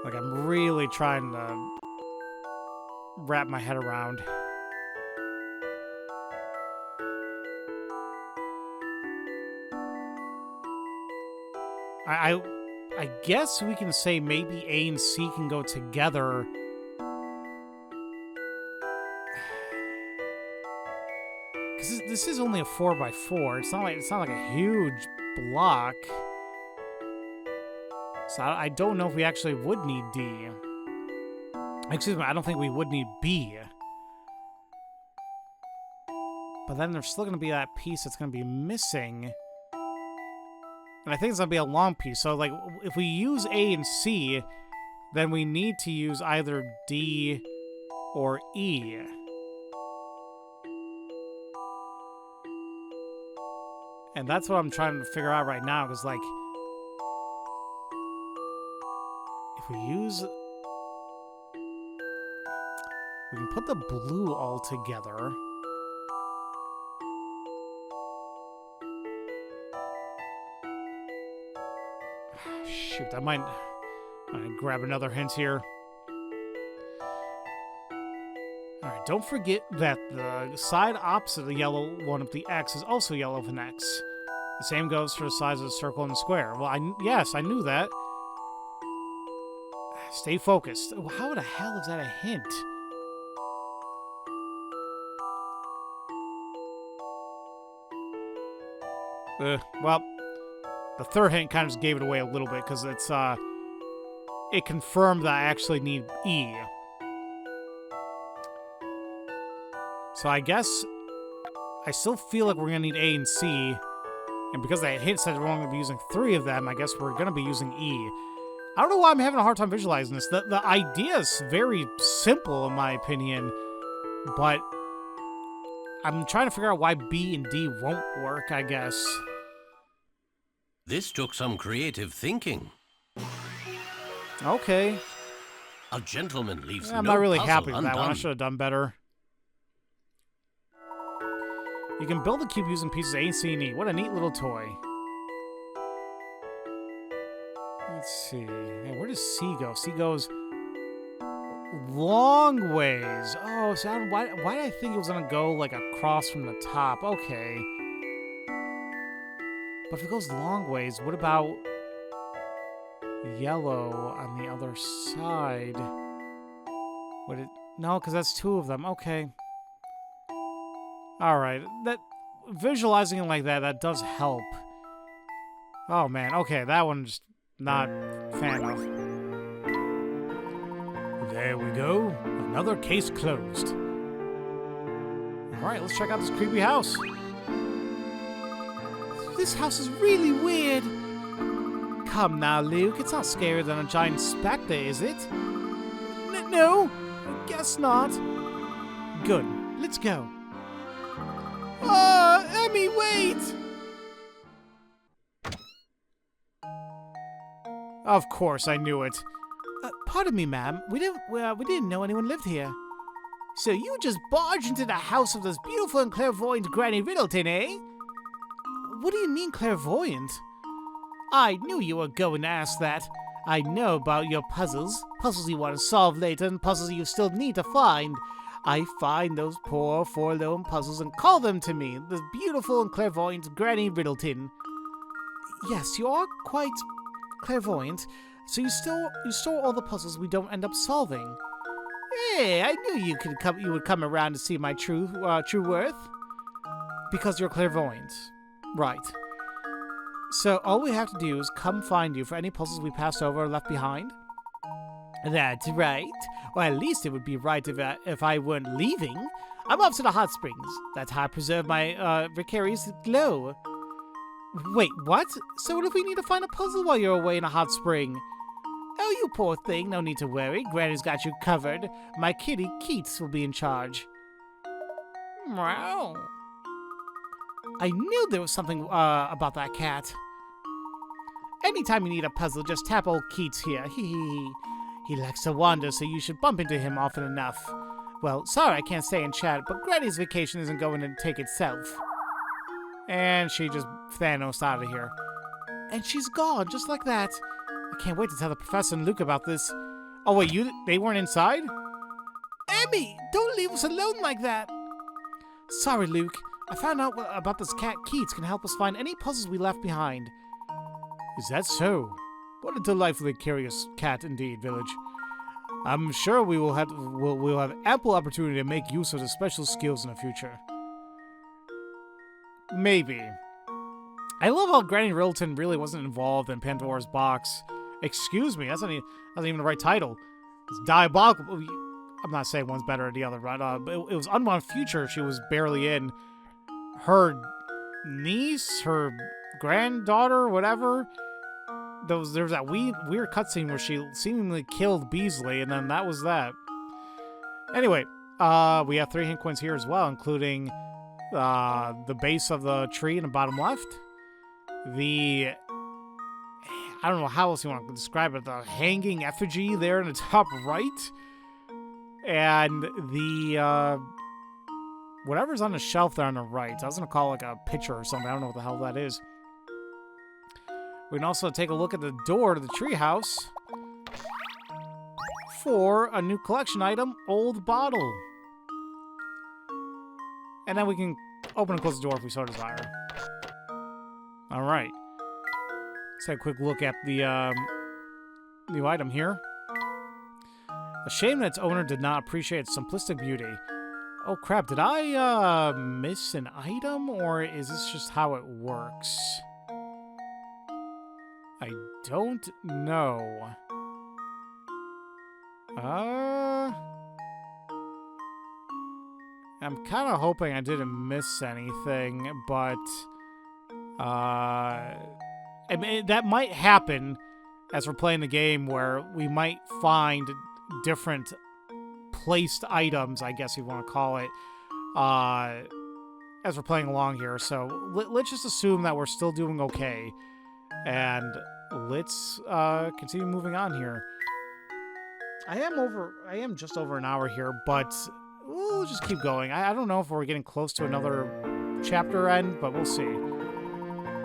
Like, I'm really trying to wrap my head around. I guess we can say maybe A and C can go together. Because this is only a 4x4. It's not like a huge block. So I don't know if we actually would need D. Excuse me, I don't think we would need B. But then there's still going to be that piece that's going to be missing. And I think it's going to be a long piece. So, like, if we use A and C, then we need to use either D or E. And that's what I'm trying to figure out right now, because, like, if we use... We can put the blue all together. Shoot, I might grab another hint here. Alright, don't forget that the side opposite of the yellow one of the X is also yellow with an X. The same goes for the size of the circle and the square. Well, yes, I knew that. Stay focused. How the hell is that a hint? Well, the third hint kind of just gave it away a little bit because it confirmed that I actually need E. So I guess I still feel like we're going to need A and C. And because that hint said we're only going to be using 3 of them, I guess we're going to be using E. I don't know why I'm having a hard time visualizing this. The idea is very simple in my opinion, but I'm trying to figure out why B and D won't work, I guess. This took some creative thinking. Okay. A gentleman leaves I'm no not really puzzle happy with that undone. one. I should have done better. You can build a cube using pieces A, C, and E. What a neat little toy. Let's see. Hey, where does C go? C goes long ways. Oh, so why did I think it was going to go like across from the top? Okay. But if it goes long ways, what about yellow on the other side? Would it... No, because that's 2 of them. Okay. Alright. Visualizing it like that does help. Oh, man. Okay, that one just not fan of. There we go. Another case closed. Alright, let's check out this creepy house. This house is really weird. Come now, Luke. It's not scarier than a giant specter, is it? No, I guess not. Good. Let's go. Emmy, wait! Of course, I knew it. Pardon me, ma'am. We didn't know anyone lived here. So you just barged into the house of this beautiful and clairvoyant Granny Riddleton, eh? What do you mean, clairvoyant? I knew you were going to ask that. I know about your puzzles. Puzzles you want to solve later and puzzles you still need to find. I find those poor, forlorn puzzles and call them to me, the beautiful and clairvoyant Granny Riddleton. Yes, you are quite clairvoyant, so you store all the puzzles we don't end up solving. Hey, I knew you would come around to see my true worth. Because you're clairvoyant. Right. So all we have to do is come find you for any puzzles we passed over or left behind? That's right. Or at least it would be right if I weren't leaving. I'm off to the hot springs. That's how I preserve my vicarious glow. Wait, what? So what if we need to find a puzzle while you're away in a hot spring? Oh, you poor thing. No need to worry. Granny's got you covered. My kitty, Keats, will be in charge. Meow. I knew there was something about that cat. Anytime you need a puzzle, just tap old Keats here. He likes to wander, so you should bump into him often enough. Well, sorry I can't stay and chat, but Granny's vacation isn't going to take itself. And she just Thanos out of here. And she's gone, just like that. I can't wait to tell the professor and Luke about this. Oh, wait, they weren't inside? Emmy, don't leave us alone like that. Sorry, Luke. I found out about this cat Keats can help us find any puzzles we left behind. Is that so? What a delightfully curious cat indeed, Village. I'm sure we'll have ample opportunity to make use of the special skills in the future. Maybe. I love how Granny Riddleton really wasn't involved in Pandora's Box. Excuse me, that's not even the right title. It's diabolical. I'm not saying one's better than the other, right? It was Unbound Future she was barely in. Her niece, her granddaughter, whatever. There was that weird cutscene where she seemingly killed Beasley, and then that was that. Anyway, we have 3 hint coins here as well, including the base of the tree in the bottom left. I don't know how else you want to describe it. The hanging effigy there in the top right. And the, whatever's on the shelf there on the right. I was going to call it like a picture or something. I don't know what the hell that is. We can also take a look at the door to the treehouse for a new collection item, Old Bottle. And then we can open and close the door if we so desire. Alright. Let's take a quick look at the new item here. A shame that its owner did not appreciate its simplistic beauty. Oh crap, did I miss an item, or is this just how it works? I don't know. I'm kind of hoping I didn't miss anything, but I mean, that might happen as we're playing the game, where we might find different placed items, I guess you want to call it, as we're playing along here. So let's just assume that we're still doing okay, and let's continue moving on here. I am just over an hour here, but we'll just keep going. I don't know if we're getting close to another chapter end, but we'll see.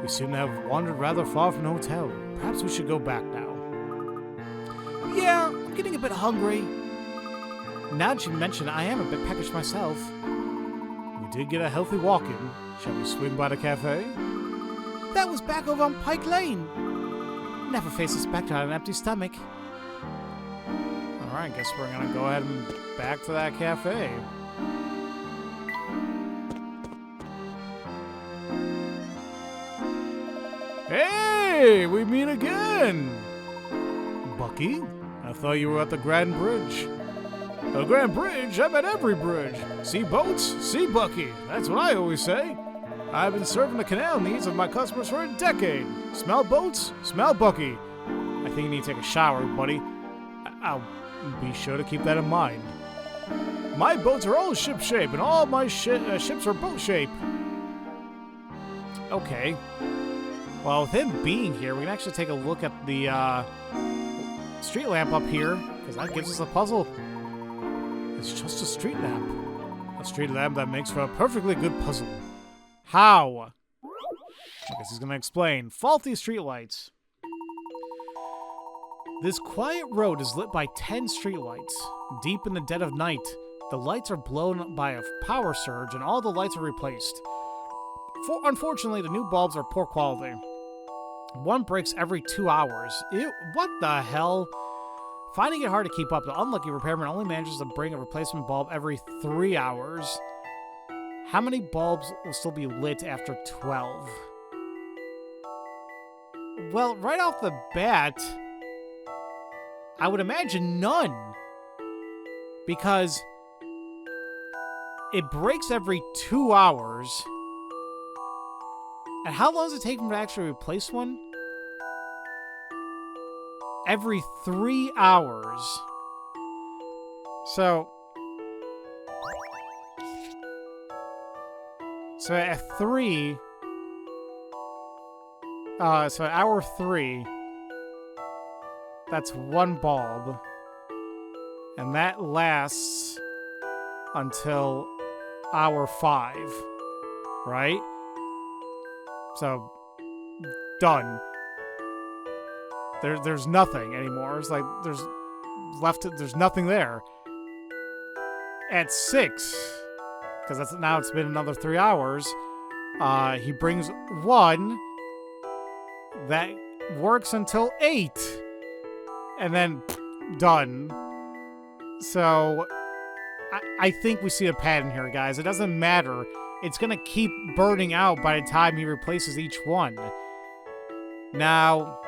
We seem to have wandered rather far from the hotel. Perhaps we should go back now. Yeah, I'm getting a bit hungry. Now that you mention it, I am a bit peckish myself. We did get a healthy walk in. Shall we swing by the cafe? That was back over on Pike Lane. Never face a Specter on an empty stomach. Alright, guess we're gonna go ahead and back to that cafe. Hey, we meet again! Bucky, I thought you were at the Grand Bridge. The Grand Bridge? I'm at every bridge. See boats? See Bucky. That's what I always say. I've been serving the canal needs of my customers for a decade. Smell boats? Smell Bucky. I think you need to take a shower, buddy. I'll be sure to keep that in mind. My boats are all ship shape, and all my ships are boat shape. Okay. Well, with him being here, we can actually take a look at the street lamp up here, because that gives us a puzzle. It's just a street lamp. A street lamp that makes for a perfectly good puzzle. How? I guess he's going to explain. Faulty streetlights. This quiet road is lit by 10 streetlights. Deep in the dead of night, the lights are blown by a power surge and all the lights are replaced. Unfortunately, the new bulbs are poor quality. One breaks every 2 hours. Ew, what the hell? Finding it hard to keep up, the unlucky repairman only manages to bring a replacement bulb every 3 hours. How many bulbs will still be lit after 12? Well, right off the bat, I would imagine none. Because it breaks every 2 hours. And how long does it take them to actually replace one? Every 3 hours. So at 3, so at hour 3, that's 1 bulb. And that lasts until hour 5, right? So, done. There's nothing anymore. It's like, left. There's nothing there. At 6, because now it's been another 3 hours. He brings 1. That works until 8, and then done. So I think we see a pattern here, guys. It doesn't matter. It's gonna keep burning out by the time he replaces each one. Now,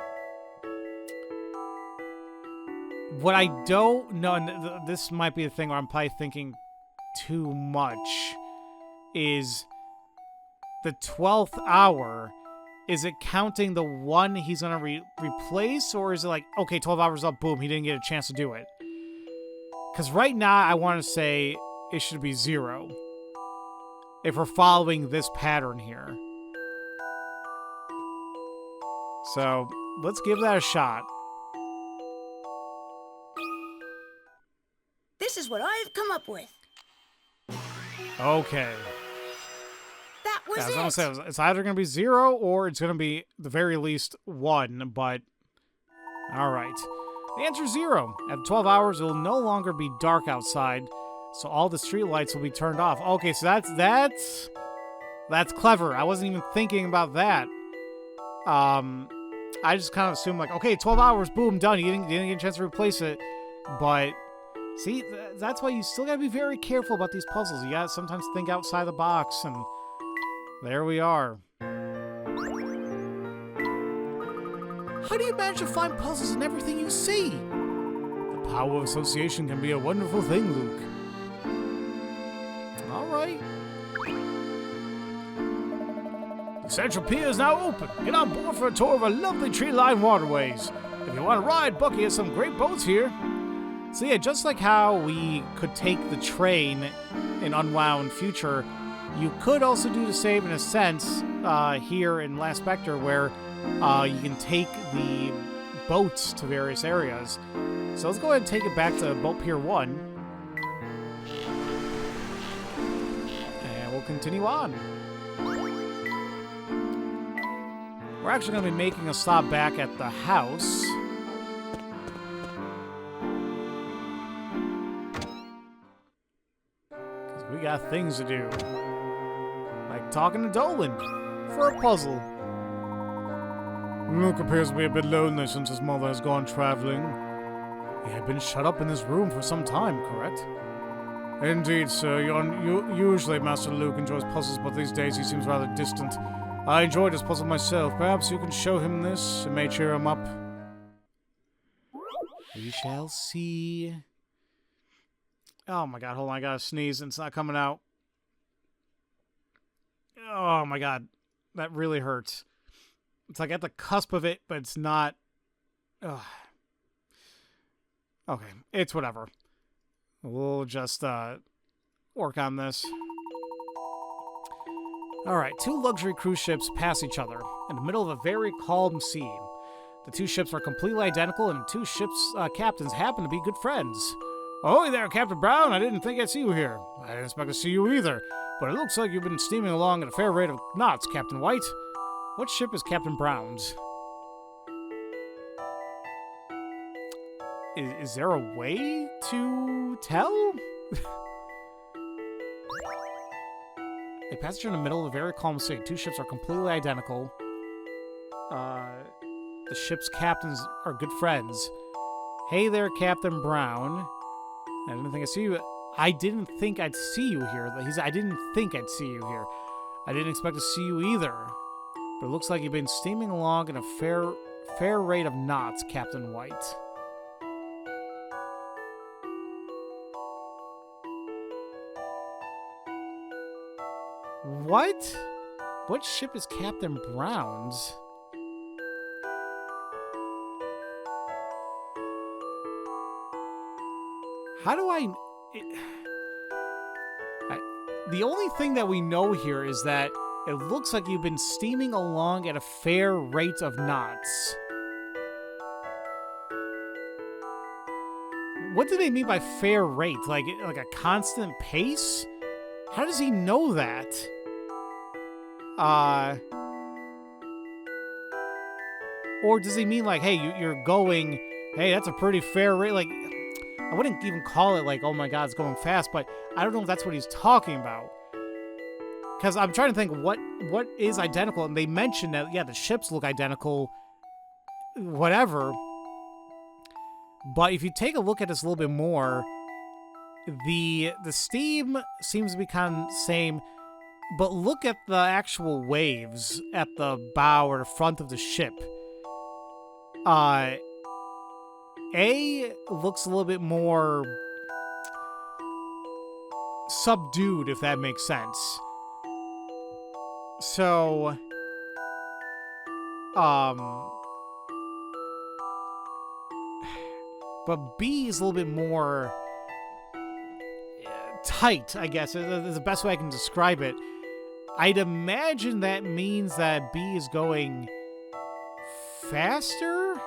what I don't know, and this might be the thing where I'm probably thinking too much, is the 12th hour. Is it counting the one he's going to replace, or is it like, okay, 12 hours up, boom, he didn't get a chance to do it? Because right now, I want to say it should be 0. If we're following this pattern here. So, let's give that a shot. This is what I've come up with. Okay. That was Yeah, I was it. gonna say, it's either going to be 0 or it's going to be, the very least, 1, but... Alright. The answer is 0. At 12 hours, it will no longer be dark outside, so all the street lights will be turned off. Okay, so that's clever. I wasn't even thinking about that. I just kind of assumed, like, okay, 12 hours, boom, done. You didn't get a chance to replace it, but... See, that's why you still gotta be very careful about these puzzles. You gotta sometimes think outside the box, and there we are. How do you manage to find puzzles in everything you see? The power of association can be a wonderful thing, Luke. All right. The Central Pier is now open. Get on board for a tour of our lovely tree-lined waterways. If you want to ride, Bucky has some great boats here. So yeah, just like how we could take the train in Unwound Future, you could also do the same in a sense here in Last Specter, where you can take the boats to various areas. So let's go ahead and take it back to Boat Pier 1. And we'll continue on. We're actually going to be making a stop back at the house. We got things to do. Like talking to Dolan for a puzzle. Luke appears to be a bit lonely since his mother has gone traveling. He had been shut up in his room for some time, correct? Indeed, sir. Usually Master Luke enjoys puzzles, but these days he seems rather distant. I enjoyed his puzzle myself. Perhaps you can show him this. It may cheer him up. We shall see. Oh my god, hold on, I gotta sneeze and it's not coming out. Oh my god, that really hurts. It's like at the cusp of it, but it's not. Ugh. Okay, it's whatever. We'll just work on this. Alright, 2 luxury cruise ships pass each other in the middle of a very calm sea. The 2 ships are completely identical, and the 2 ships' captains happen to be good friends. Oh, hey there, Captain Brown. I didn't think I'd see you here. I didn't expect to see you either. But it looks like you've been steaming along at a fair rate of knots, Captain White. What ship is Captain Brown's? Is there a way to tell? A passenger in the middle of a very calm sea. 2 ships are completely identical. The ship's captains are good friends. Hey there, Captain Brown. I didn't think I'd see you. I didn't think I'd see you here. I didn't think I'd see you here. I didn't expect to see you either. But it looks like you've been steaming along at a fair rate of knots, Captain White. What? What ship is Captain Brown's? How do the only thing that we know here is that it looks like you've been steaming along at a fair rate of knots. What do they mean by fair rate? Like a constant pace? How does he know that? Or does he mean like, hey, you're going, hey, that's a pretty fair rate? Like, I wouldn't even call it like, oh my god, it's going fast, but I don't know if that's what he's talking about. Because I'm trying to think what is identical, and they mentioned that, yeah, the ships look identical, whatever. But if you take a look at this a little bit more, the steam seems to be kind of the same, but look at the actual waves at the bow or the front of the ship. A looks a little bit more subdued, if that makes sense. So, but B is a little bit more tight, I guess, is the best way I can describe it. I'd imagine that means that B is going faster?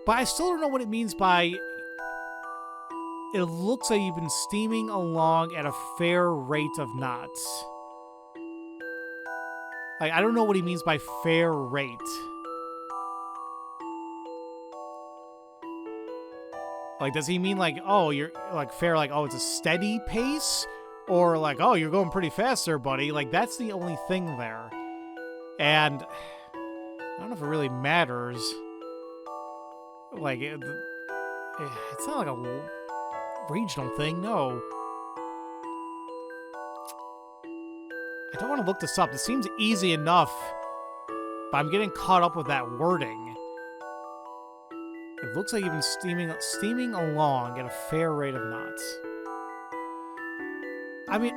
But I still don't know what it means by... It looks like you've been steaming along at a fair rate of knots. Like, I don't know what he means by fair rate. Like, does he mean like, oh, you're like fair, like, oh, it's a steady pace? Or like, oh, you're going pretty fast there, buddy. Like, that's the only thing there. And I don't know if it really matters. Like, it's not like a regional thing, no. I don't want to look this up. This seems easy enough, but I'm getting caught up with that wording. It looks like you've been steaming along at a fair rate of knots. I mean,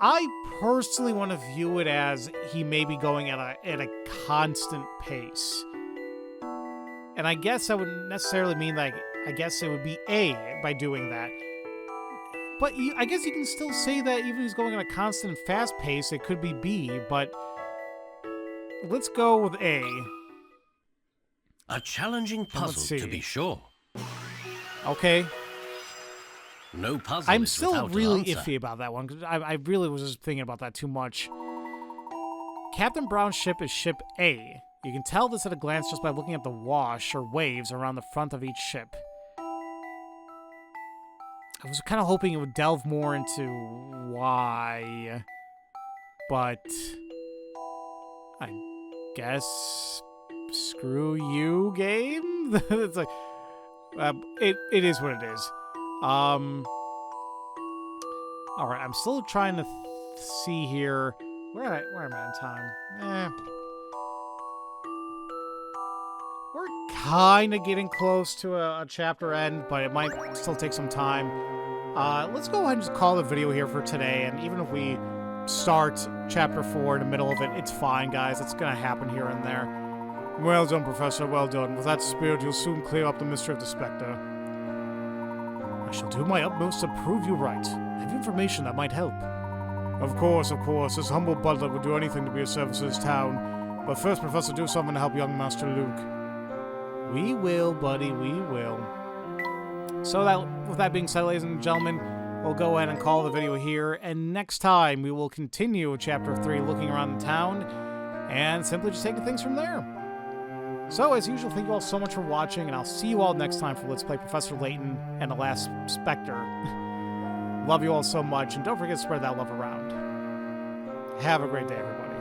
I personally want to view it as he may be going at a constant pace. And I guess that wouldn't necessarily mean, like, I guess it would be A by doing that. But I guess you can still say that even if he's going at a constant fast pace, it could be B, but let's go with A. A challenging puzzle, to be sure. Okay. No puzzle I'm is still without really an answer. iffy about that one, because I really was just thinking about that too much. Captain Brown's ship is ship A. You can tell this at a glance just by looking at the wash or waves around the front of each ship. I was kind of hoping it would delve more into why, but I guess screw you, game. It's like it is what it is. All right, I'm still trying to see here. Where am I in time? We're kind of getting close to a chapter end, but it might still take some time. Let's go ahead and just call the video here for today, and even if we start chapter 4 in the middle of it, it's fine, guys. It's gonna happen here and there. Well done, Professor, well done. With that spirit, you'll soon clear up the mystery of the Specter. I shall do my utmost to prove you right. I have information that might help. Of course, this humble butler would do anything to be of service to this town. But first, Professor, do something to help young Master Luke. We will, buddy, we will. So with that being said, ladies and gentlemen, we'll go ahead and call the video here, and next time we will continue with Chapter 3, looking around the town, and simply just taking things from there. So, as usual, thank you all so much for watching, and I'll see you all next time for Let's Play Professor Layton and the Last Specter. Love you all so much, and don't forget to spread that love around. Have a great day, everybody.